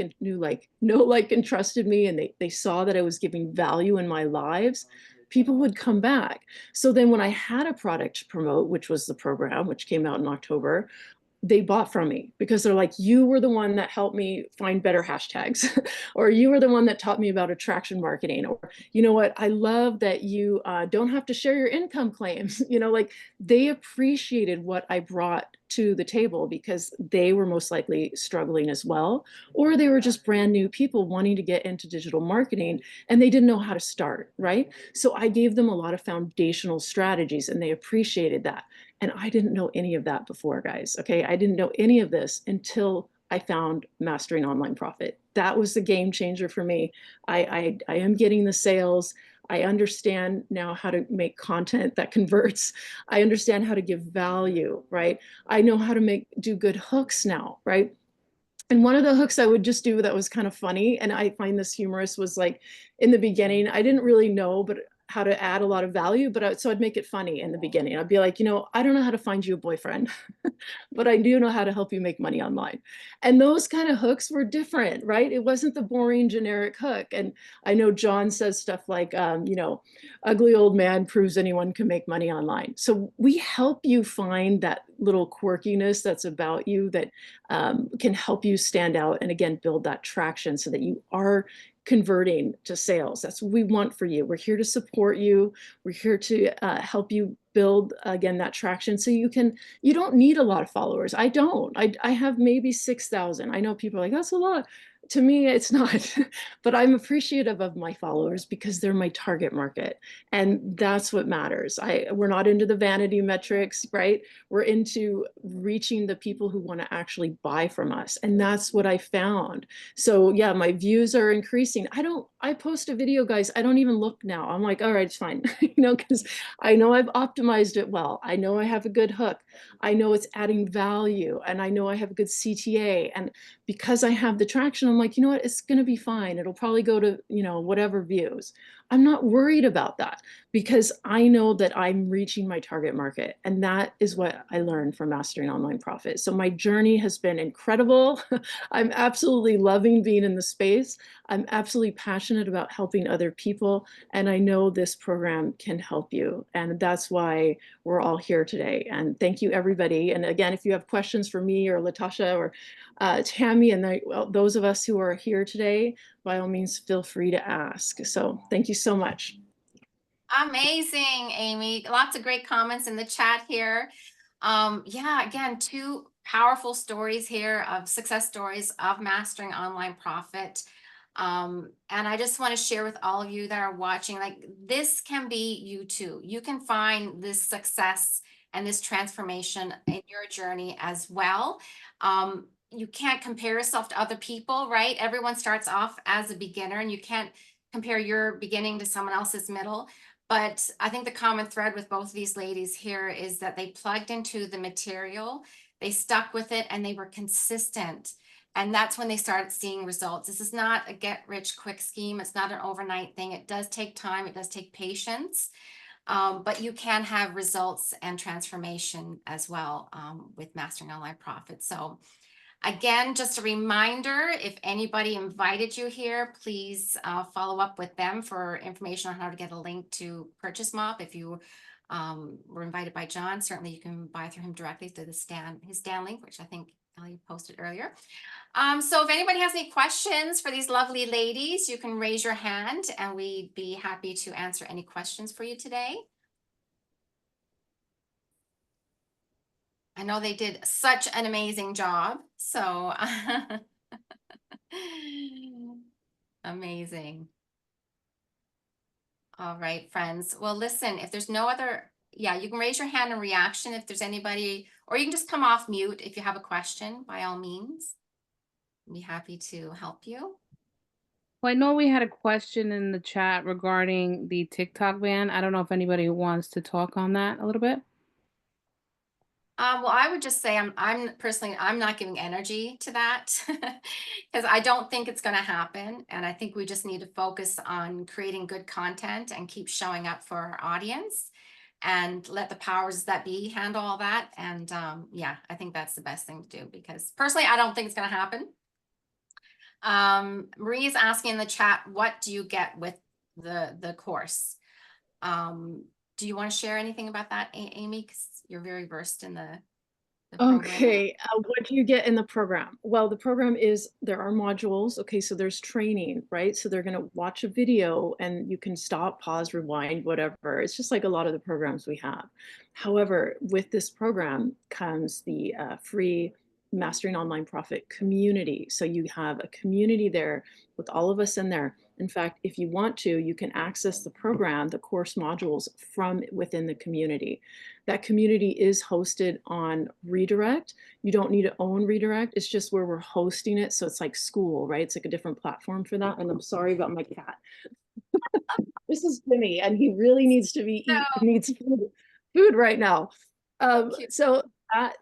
and trusted me, and they saw that I was giving value in my lives, people would come back. So then when I had a product to promote, which was the program, which came out in October, they bought from me because they're like, you were the one that helped me find better hashtags, or you were the one that taught me about attraction marketing, or you know what, I love that you don't have to share your income claims. You know, like they appreciated what I brought to the table because they were most likely struggling as well, or they were just brand new people wanting to get into digital marketing and they didn't know how to start, right? So I gave them a lot of foundational strategies and they appreciated that. And I didn't know any of that before, guys. Okay. I didn't know any of this until I found Mastering Online Profit. That was the game changer for me. I am getting the sales. I understand now how to make content that converts. I understand how to give value, right? I know how to do good hooks now, right? And one of the hooks I would just do that was kind of funny, and I find this humorous, was like in the beginning, I didn't really know, but how to add a lot of value, but so I'd make it funny in the beginning. I'd be like, you know, I don't know how to find you a boyfriend, but I do know how to help you make money online. And those kind of hooks were different, right? It wasn't the boring generic hook. And I know John says stuff like, you know, ugly old man proves anyone can make money online. So we help you find that little quirkiness that's about you that can help you stand out and again, build that traction so that you are converting to sales. That's what we want for you. We're here to support you. We're here to help you build, again, that traction so you don't need a lot of followers. I don't. I have maybe 6,000. I know people are like, that's a lot. To me, it's not, but I'm appreciative of my followers because they're my target market. And that's what matters. We're not into the vanity metrics, right? We're into reaching the people who want to actually buy from us. And that's what I found. So yeah, my views are increasing. I post a video, guys, I don't even look now. I'm like, all right, it's fine. You know, because I know I've optimized it well. I know I have a good hook. I know it's adding value, and I know I have a good CTA. And because I have the traction, I'm like, you know what, it's going to be fine. It'll probably go to, you know, whatever views. I'm not worried about that because I know that I'm reaching my target market. And that is what I learned from Mastering Online Profit. So my journey has been incredible. I'm absolutely loving being in the space. I'm absolutely passionate about helping other people. And I know this program can help you. And that's why we're all here today. And thank you, everybody. And again, if you have questions for me or Latasha or Tammy and those of us who are here today, by all means, feel free to ask. So thank you so much. Amazing, Amy. Lots of great comments in the chat here. Yeah, again, two powerful stories here of success stories of mastering online profit. And I just want to share with all of you that are watching, like this can be you too. You can find this success and this transformation in your journey as well. You can't compare yourself to other people, right? Everyone starts off as a beginner and you can't compare your beginning to someone else's middle. But I think the common thread with both of these ladies here is that they plugged into the material, they stuck with it, and they were consistent. And that's when they started seeing results. This is not a get rich quick scheme. It's not an overnight thing. It does take time. It does take patience. But you can have results and transformation as well with mastering online profit. So again, just a reminder, if anybody invited you here, please follow up with them for information on how to get a link to purchase MOP. If you were invited by John, certainly you can buy through him directly through his Stan link, which I think Ellie posted earlier. So if anybody has any questions for these lovely ladies, you can raise your hand and we'd be happy to answer any questions for you today. I know they did such an amazing job, so amazing. All right, friends. Well, listen, if there's no other, yeah, you can raise your hand in reaction if there's anybody, or you can just come off mute if you have a question, by all means. I'd be happy to help you. Well, I know we had a question in the chat regarding the TikTok ban. I don't know if anybody wants to talk on that a little bit. Well, I would just say I'm personally, I'm not giving energy to that because I don't think it's going to happen. And I think we just need to focus on creating good content and keep showing up for our audience and let the powers that be handle all that. And yeah, I think that's the best thing to do because personally, I don't think it's going to happen. Marie is asking in the chat, what do you get with the course? Do you want to share anything about that, Amy? Because you're very versed in the program. Okay, what do you get in the program? Well, the program is, there are modules. Okay, so there's training, right? So they're going to watch a video and you can stop, pause, rewind, whatever. It's just like a lot of the programs we have. However, with this program comes the free Mastering Online Profit community. So you have a community there with all of us in there. In fact, if you want to, you can access the program, the course modules from within the community. That community is hosted on Redirect. You don't need to own Redirect. It's just where we're hosting it. So it's like school, right? It's like a different platform for that. And I'm sorry about my cat. This is Jimmy, and he really needs to be needs food right now.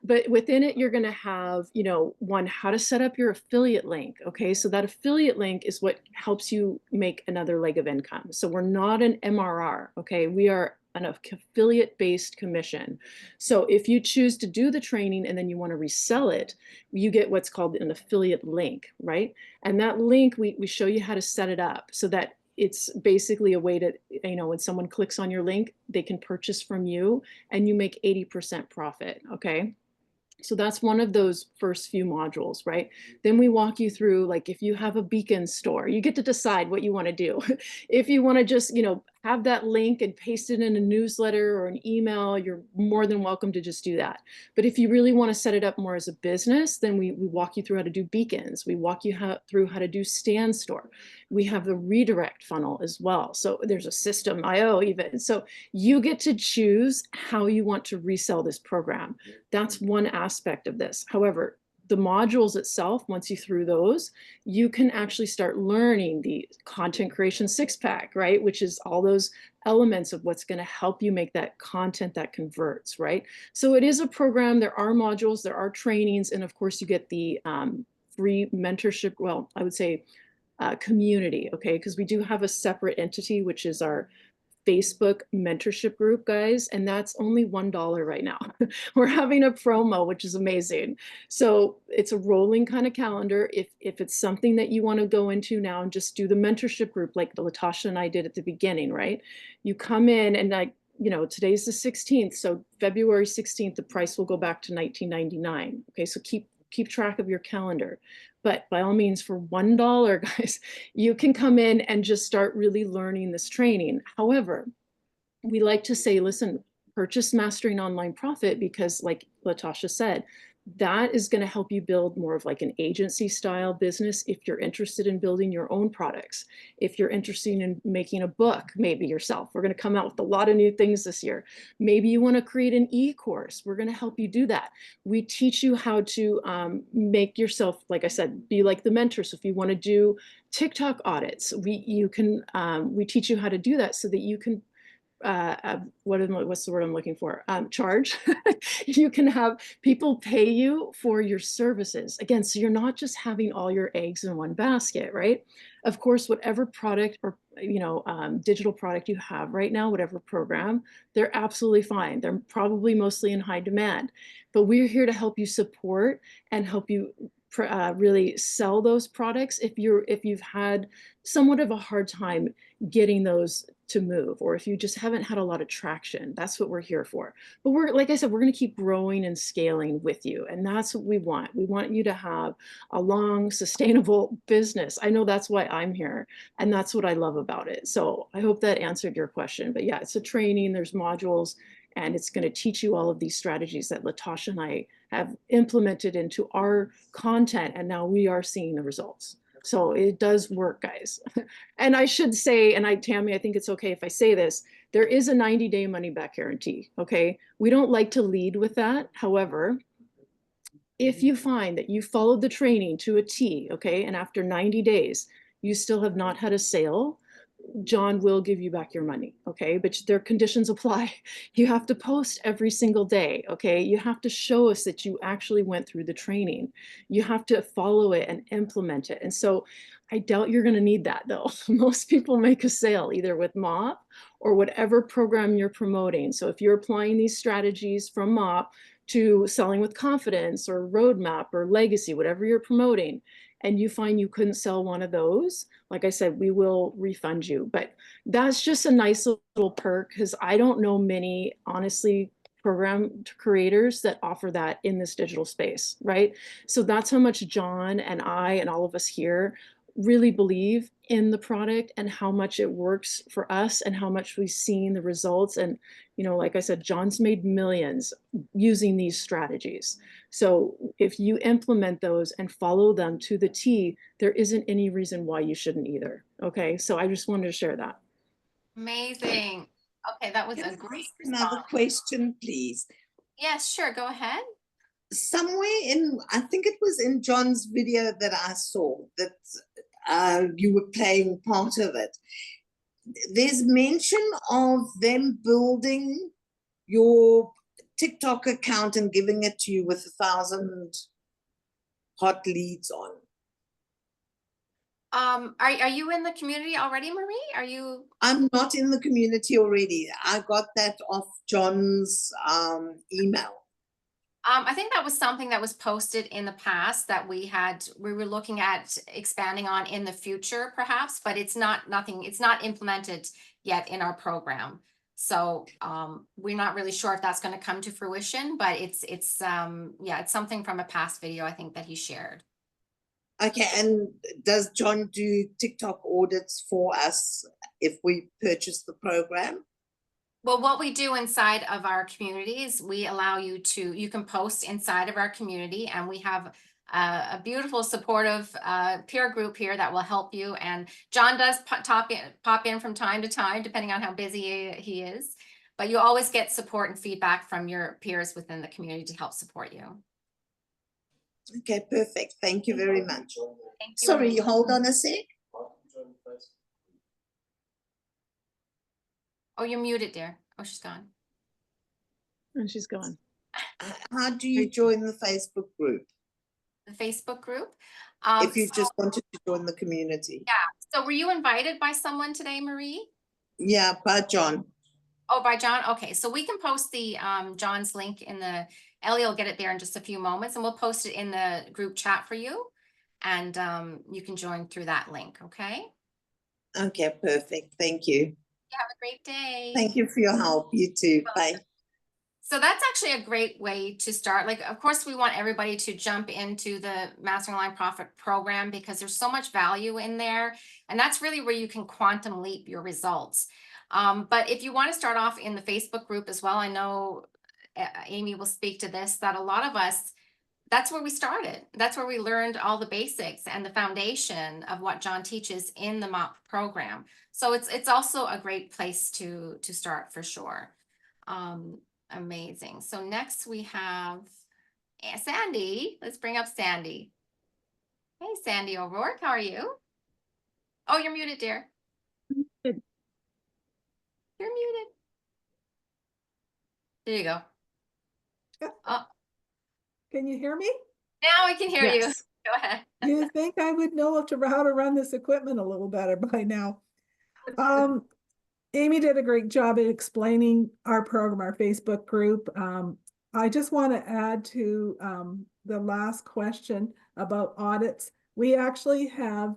But within it, you're going to have, you know, one, how to set up your affiliate link. Okay, so that affiliate link is what helps you make another leg of income. So we're not an MRR. Okay, we are an affiliate-based commission. So if you choose to do the training and then you want to resell it, you get what's called an affiliate link, right? And that link, we show you how to set it up so that it's basically a way to, you know, when someone clicks on your link, they can purchase from you and you make 80% profit, okay? So that's one of those first few modules, right? Then we walk you through, like, if you have a beacon store, you get to decide what you want to do. If you want to just, you know, have that link and paste it in a newsletter or an email, you're more than welcome to just do that. But if you really want to set it up more as a business, then we walk you through how to do beacons. We walk you through how to do Stand Store. We have the redirect funnel as well. So there's a system IO even. So you get to choose how you want to resell this program. That's one aspect of this. However, the modules itself, once you through those, you can actually start learning the content creation 6-pack, right? Which is all those elements of what's going to help you make that content that converts, right? So it is a program. There are modules, there are trainings, and of course you get the free mentorship, well, I would say community, okay? Because we do have a separate entity, which is our Facebook mentorship group, guys, and that's only $1 right now. We're having a promo, which is amazing. So it's a rolling kind of calendar. If it's something that you want to go into now and just do the mentorship group like Latasha and I did at the beginning, right? You come in and, like, you know, today's the 16th, so February 16th, the price will go back to $19.99. Okay, so keep track of your calendar. But by all means, for $1, guys, you can come in and just start really learning this training. However, we like to say, listen, purchase Mastering Online Profit, because like Latasha said, that is going to help you build more of like an agency style business if you're interested in building your own products. If you're interested in making a book, maybe yourself. We're going to come out with a lot of new things this year. Maybe you want to create an e-course. We're going to help you do that. We teach you how to make yourself, like I said, be like the mentor. So if you want to do TikTok audits, we teach you how to do that so that you can what's the word I'm looking for? Charge. You can have people pay you for your services. Again, so you're not just having all your eggs in one basket, right? Of course, whatever product or digital product you have right now, whatever program, they're absolutely fine. They're probably mostly in high demand, but we're here to help you support and help you really sell those products if you've had somewhat of a hard time getting those to move, or if you just haven't had a lot of traction. That's what we're here for. But like I said, we're going to keep growing and scaling with you, and that's what we want. We want you to have a long, sustainable business. I know that's why I'm here, and that's what I love about it. So I hope that answered your question. But yeah, it's a training, there's modules, and it's going to teach you all of these strategies that Latasha and I have implemented into our content, and now we are seeing the results. So it does work, guys. And I should say, and Tammy, I think it's okay if I say this, there is a 90-day money back guarantee, okay? We don't like to lead with that. However, if you find that you followed the training to a T, okay, and after 90 days, you still have not had a sale, John will give you back your money, okay? But their conditions apply. You have to post every single day, okay? You have to show us that you actually went through the training. You have to follow it and implement it. And so I doubt you're going to need that, though. Most people make a sale either with MOP or whatever program you're promoting. So if you're applying these strategies from MOP to selling with confidence or roadmap or legacy, whatever you're promoting, and you find you couldn't sell one of those, like I said, we will refund you. But that's just a nice little perk, because I don't know many, honestly, program creators that offer that in this digital space, right? So that's how much John and I and all of us here really believe in the product and how much it works for us and how much we've seen the results. And, like I said, John's made millions using these strategies. So if you implement those and follow them to the T, there isn't any reason why you shouldn't either. Okay, so I just wanted to share that. Amazing. Okay, that was a great Another response. question, please. Yes, sure, go ahead. Somewhere I think it was in John's video that I saw that you were playing part of it. There's mention of them building your TikTok account and giving it to you with 1,000 hot leads on. Are you in the community already, Marie? Are you? I'm not in the community already. I got that off John's email. I think that was something that was posted in the past that we were looking at expanding on in the future, perhaps, but it's not implemented yet in our program. So we're not really sure if that's going to come to fruition, but it's something from a past video, I think, that he shared. Okay, and does John do TikTok audits for us if we purchase the program? Well, what we do inside of our communities, we allow you can post inside of our community, and we have a beautiful supportive peer group here that will help you. And John does pop in from time to time, depending on how busy he is. But you always get support and feedback from your peers within the community to help support you. Okay, perfect. Thank you very much. Thank you. Sorry, hold on a sec. Oh, you're muted, dear. Oh, she's gone. And she's gone. How do you join the Facebook group? The Facebook group. If you just wanted to join the community. Yeah. So were you invited by someone today, Marie? Yeah, by John. Oh, by John. Okay. So we can post the John's link in the, Ellie will get it there in just a few moments, and we'll post it in the group chat for you. And you can join through that link. Okay. Okay, perfect. Thank you. Have a great day. Thank you for your help. You too. Bye. So that's actually a great way to start. Like, of course, we want everybody to jump into the Mastering Online Profit program because there's so much value in there. And that's really where you can quantum leap your results. But if you want to start off in the Facebook group as well, I know Amy will speak to this, that a lot of us, that's where we started. That's where we learned all the basics and the foundation of what John teaches in the MOP program. So it's also a great place to start for sure. Amazing. So next we have Sandy. Let's bring up Sandy. Hey, Sandy O'Rourke, how are you? Oh, you're muted, dear. Good. You're muted. There you go. Oh, Can you hear me? now I can hear you. Yes. Go ahead. You think I would know how to run this equipment a little better by now. Amy did a great job at explaining our program, our Facebook group. I just want to add to the last question about audits. We actually have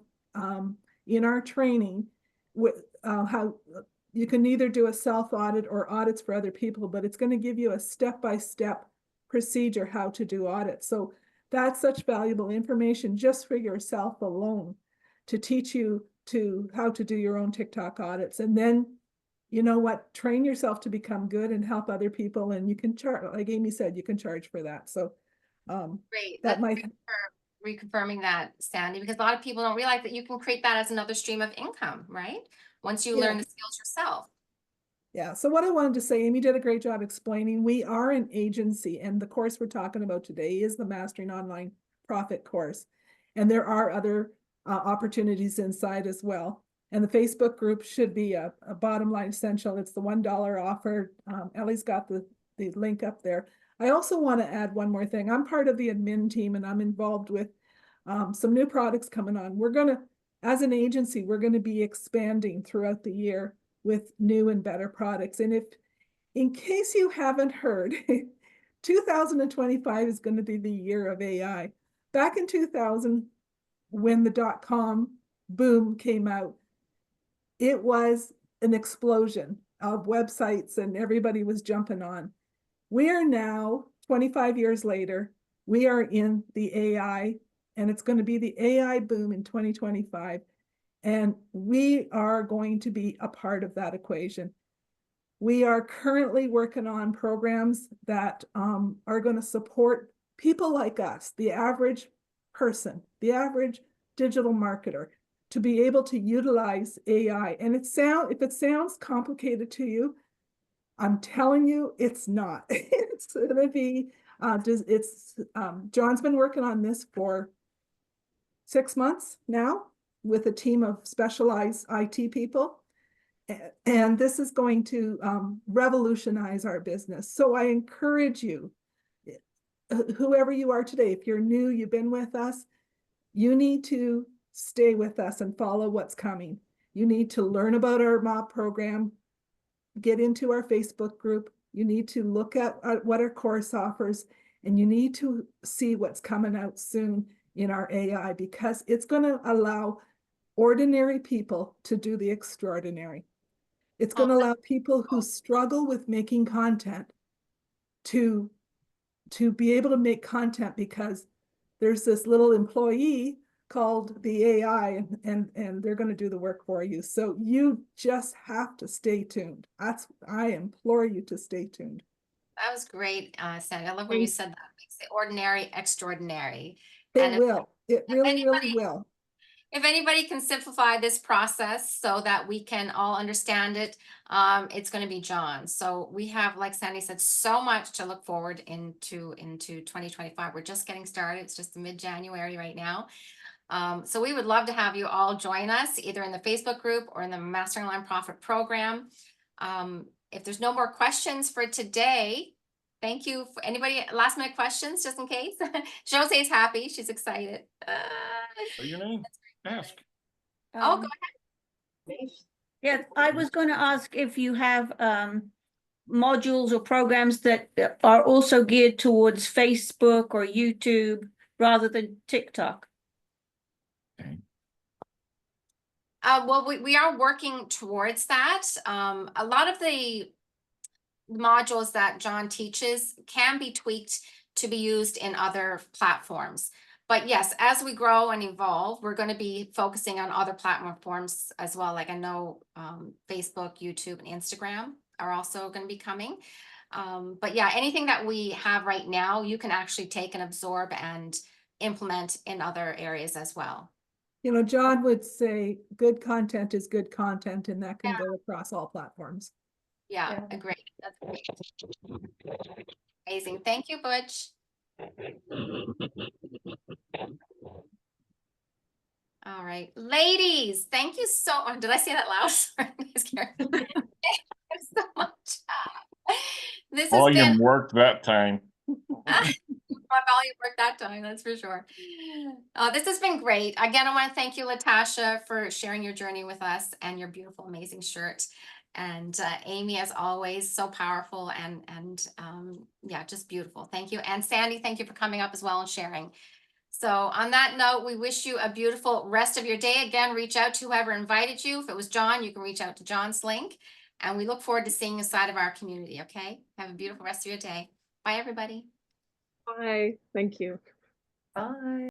in our training how you can either do a self-audit or audits for other people, but it's going to give you a step-by-step procedure how to do audits. So that's such valuable information just for yourself alone to teach you how to do your own TikTok audits. And then, you know what, train yourself to become good and help other people. And you can charge, like Amy said, you can charge for that. So Great. that might Reconfirming that, Sandy, because a lot of people don't realize that you can create that as another stream of income, right? Once you learn the skills yourself. Yeah. So what I wanted to say, Amy did a great job explaining. We are an agency, and the course we're talking about today is the Mastering Online Profit course. And there are other opportunities inside as well. And the Facebook group should be a bottom line essential. It's the $1 offer. Ellie's got the link up there. I also want to add one more thing. I'm part of the admin team, and I'm involved with some new products coming on. We're going to, as an agency, we're going to be expanding throughout the year with new and better products. And if, in case you haven't heard, 2025 is going to be the year of AI. Back in 2000, when the .com boom came out, it was an explosion of websites and everybody was jumping on. We are now, 25 years later, we are in the AI, and it's going to be the AI boom in 2025. And we are going to be a part of that equation. We are currently working on programs that are going to support people like us, the average person, the average digital marketer, to be able to utilize AI. And if it sounds complicated to you, I'm telling you, it's not. It's going to be, John's been working on this for 6 months now with a team of specialized IT people. And this is going to revolutionize our business. So I encourage you, whoever you are today, if you're new, you've been with us, you need to stay with us and follow what's coming. You need to learn about our MOP program, get into our Facebook group. You need to look at what our course offers, and you need to see what's coming out soon in our AI, because it's going to allow ordinary people to do the extraordinary. It's going to allow people who struggle with making content to be able to make content, because there's this little employee called the AI, and they're going to do the work for you. So you just have to stay tuned. I implore you to stay tuned. That was great, Sandy. I love when you said that. Makes the ordinary extraordinary. It will. It really will. If anybody can simplify this process so that we can all understand it, it's going to be John. So we have, like Sandy said, so much to look forward into 2025. We're just getting started. It's just mid-January right now. So we would love to have you all join us either in the Facebook group or in the Mastering Online Profit program. If there's no more questions for today, thank you. For anybody, last minute questions, just in case. Jose's happy. She's excited. What's your name? Ask. Oh, go ahead. Yeah, I was going to ask if you have modules or programs that are also geared towards Facebook or YouTube rather than TikTok. Okay. Well, we are working towards that. A lot of the modules that John teaches can be tweaked to be used in other platforms. But yes, as we grow and evolve, we're going to be focusing on other platforms as well. Like I know Facebook, YouTube, and Instagram are also going to be coming. But yeah, anything that we have right now, you can actually take and absorb and implement in other areas as well. You know, John would say good content is good content, and that can go across all platforms. Yeah, agree. That's great. Amazing. Thank you, Butch. All right, ladies, thank you so much. Did I say that loud? Sorry, I'm scared. Thank you so much. This has Volume been worked that time. my volume worked that time, that's for sure. This has been great. Again, I want to thank you, Latasha, for sharing your journey with us and your beautiful, amazing shirt. And Amy, as always, so powerful and yeah, just beautiful. Thank you. And Sandy, thank you for coming up as well and sharing. So on that note, we wish you a beautiful rest of your day. Again, reach out to whoever invited you. If it was John, you can reach out to John's link. And we look forward to seeing you inside of our community, okay? Have a beautiful rest of your day. Bye, everybody. Bye. Thank you. Bye.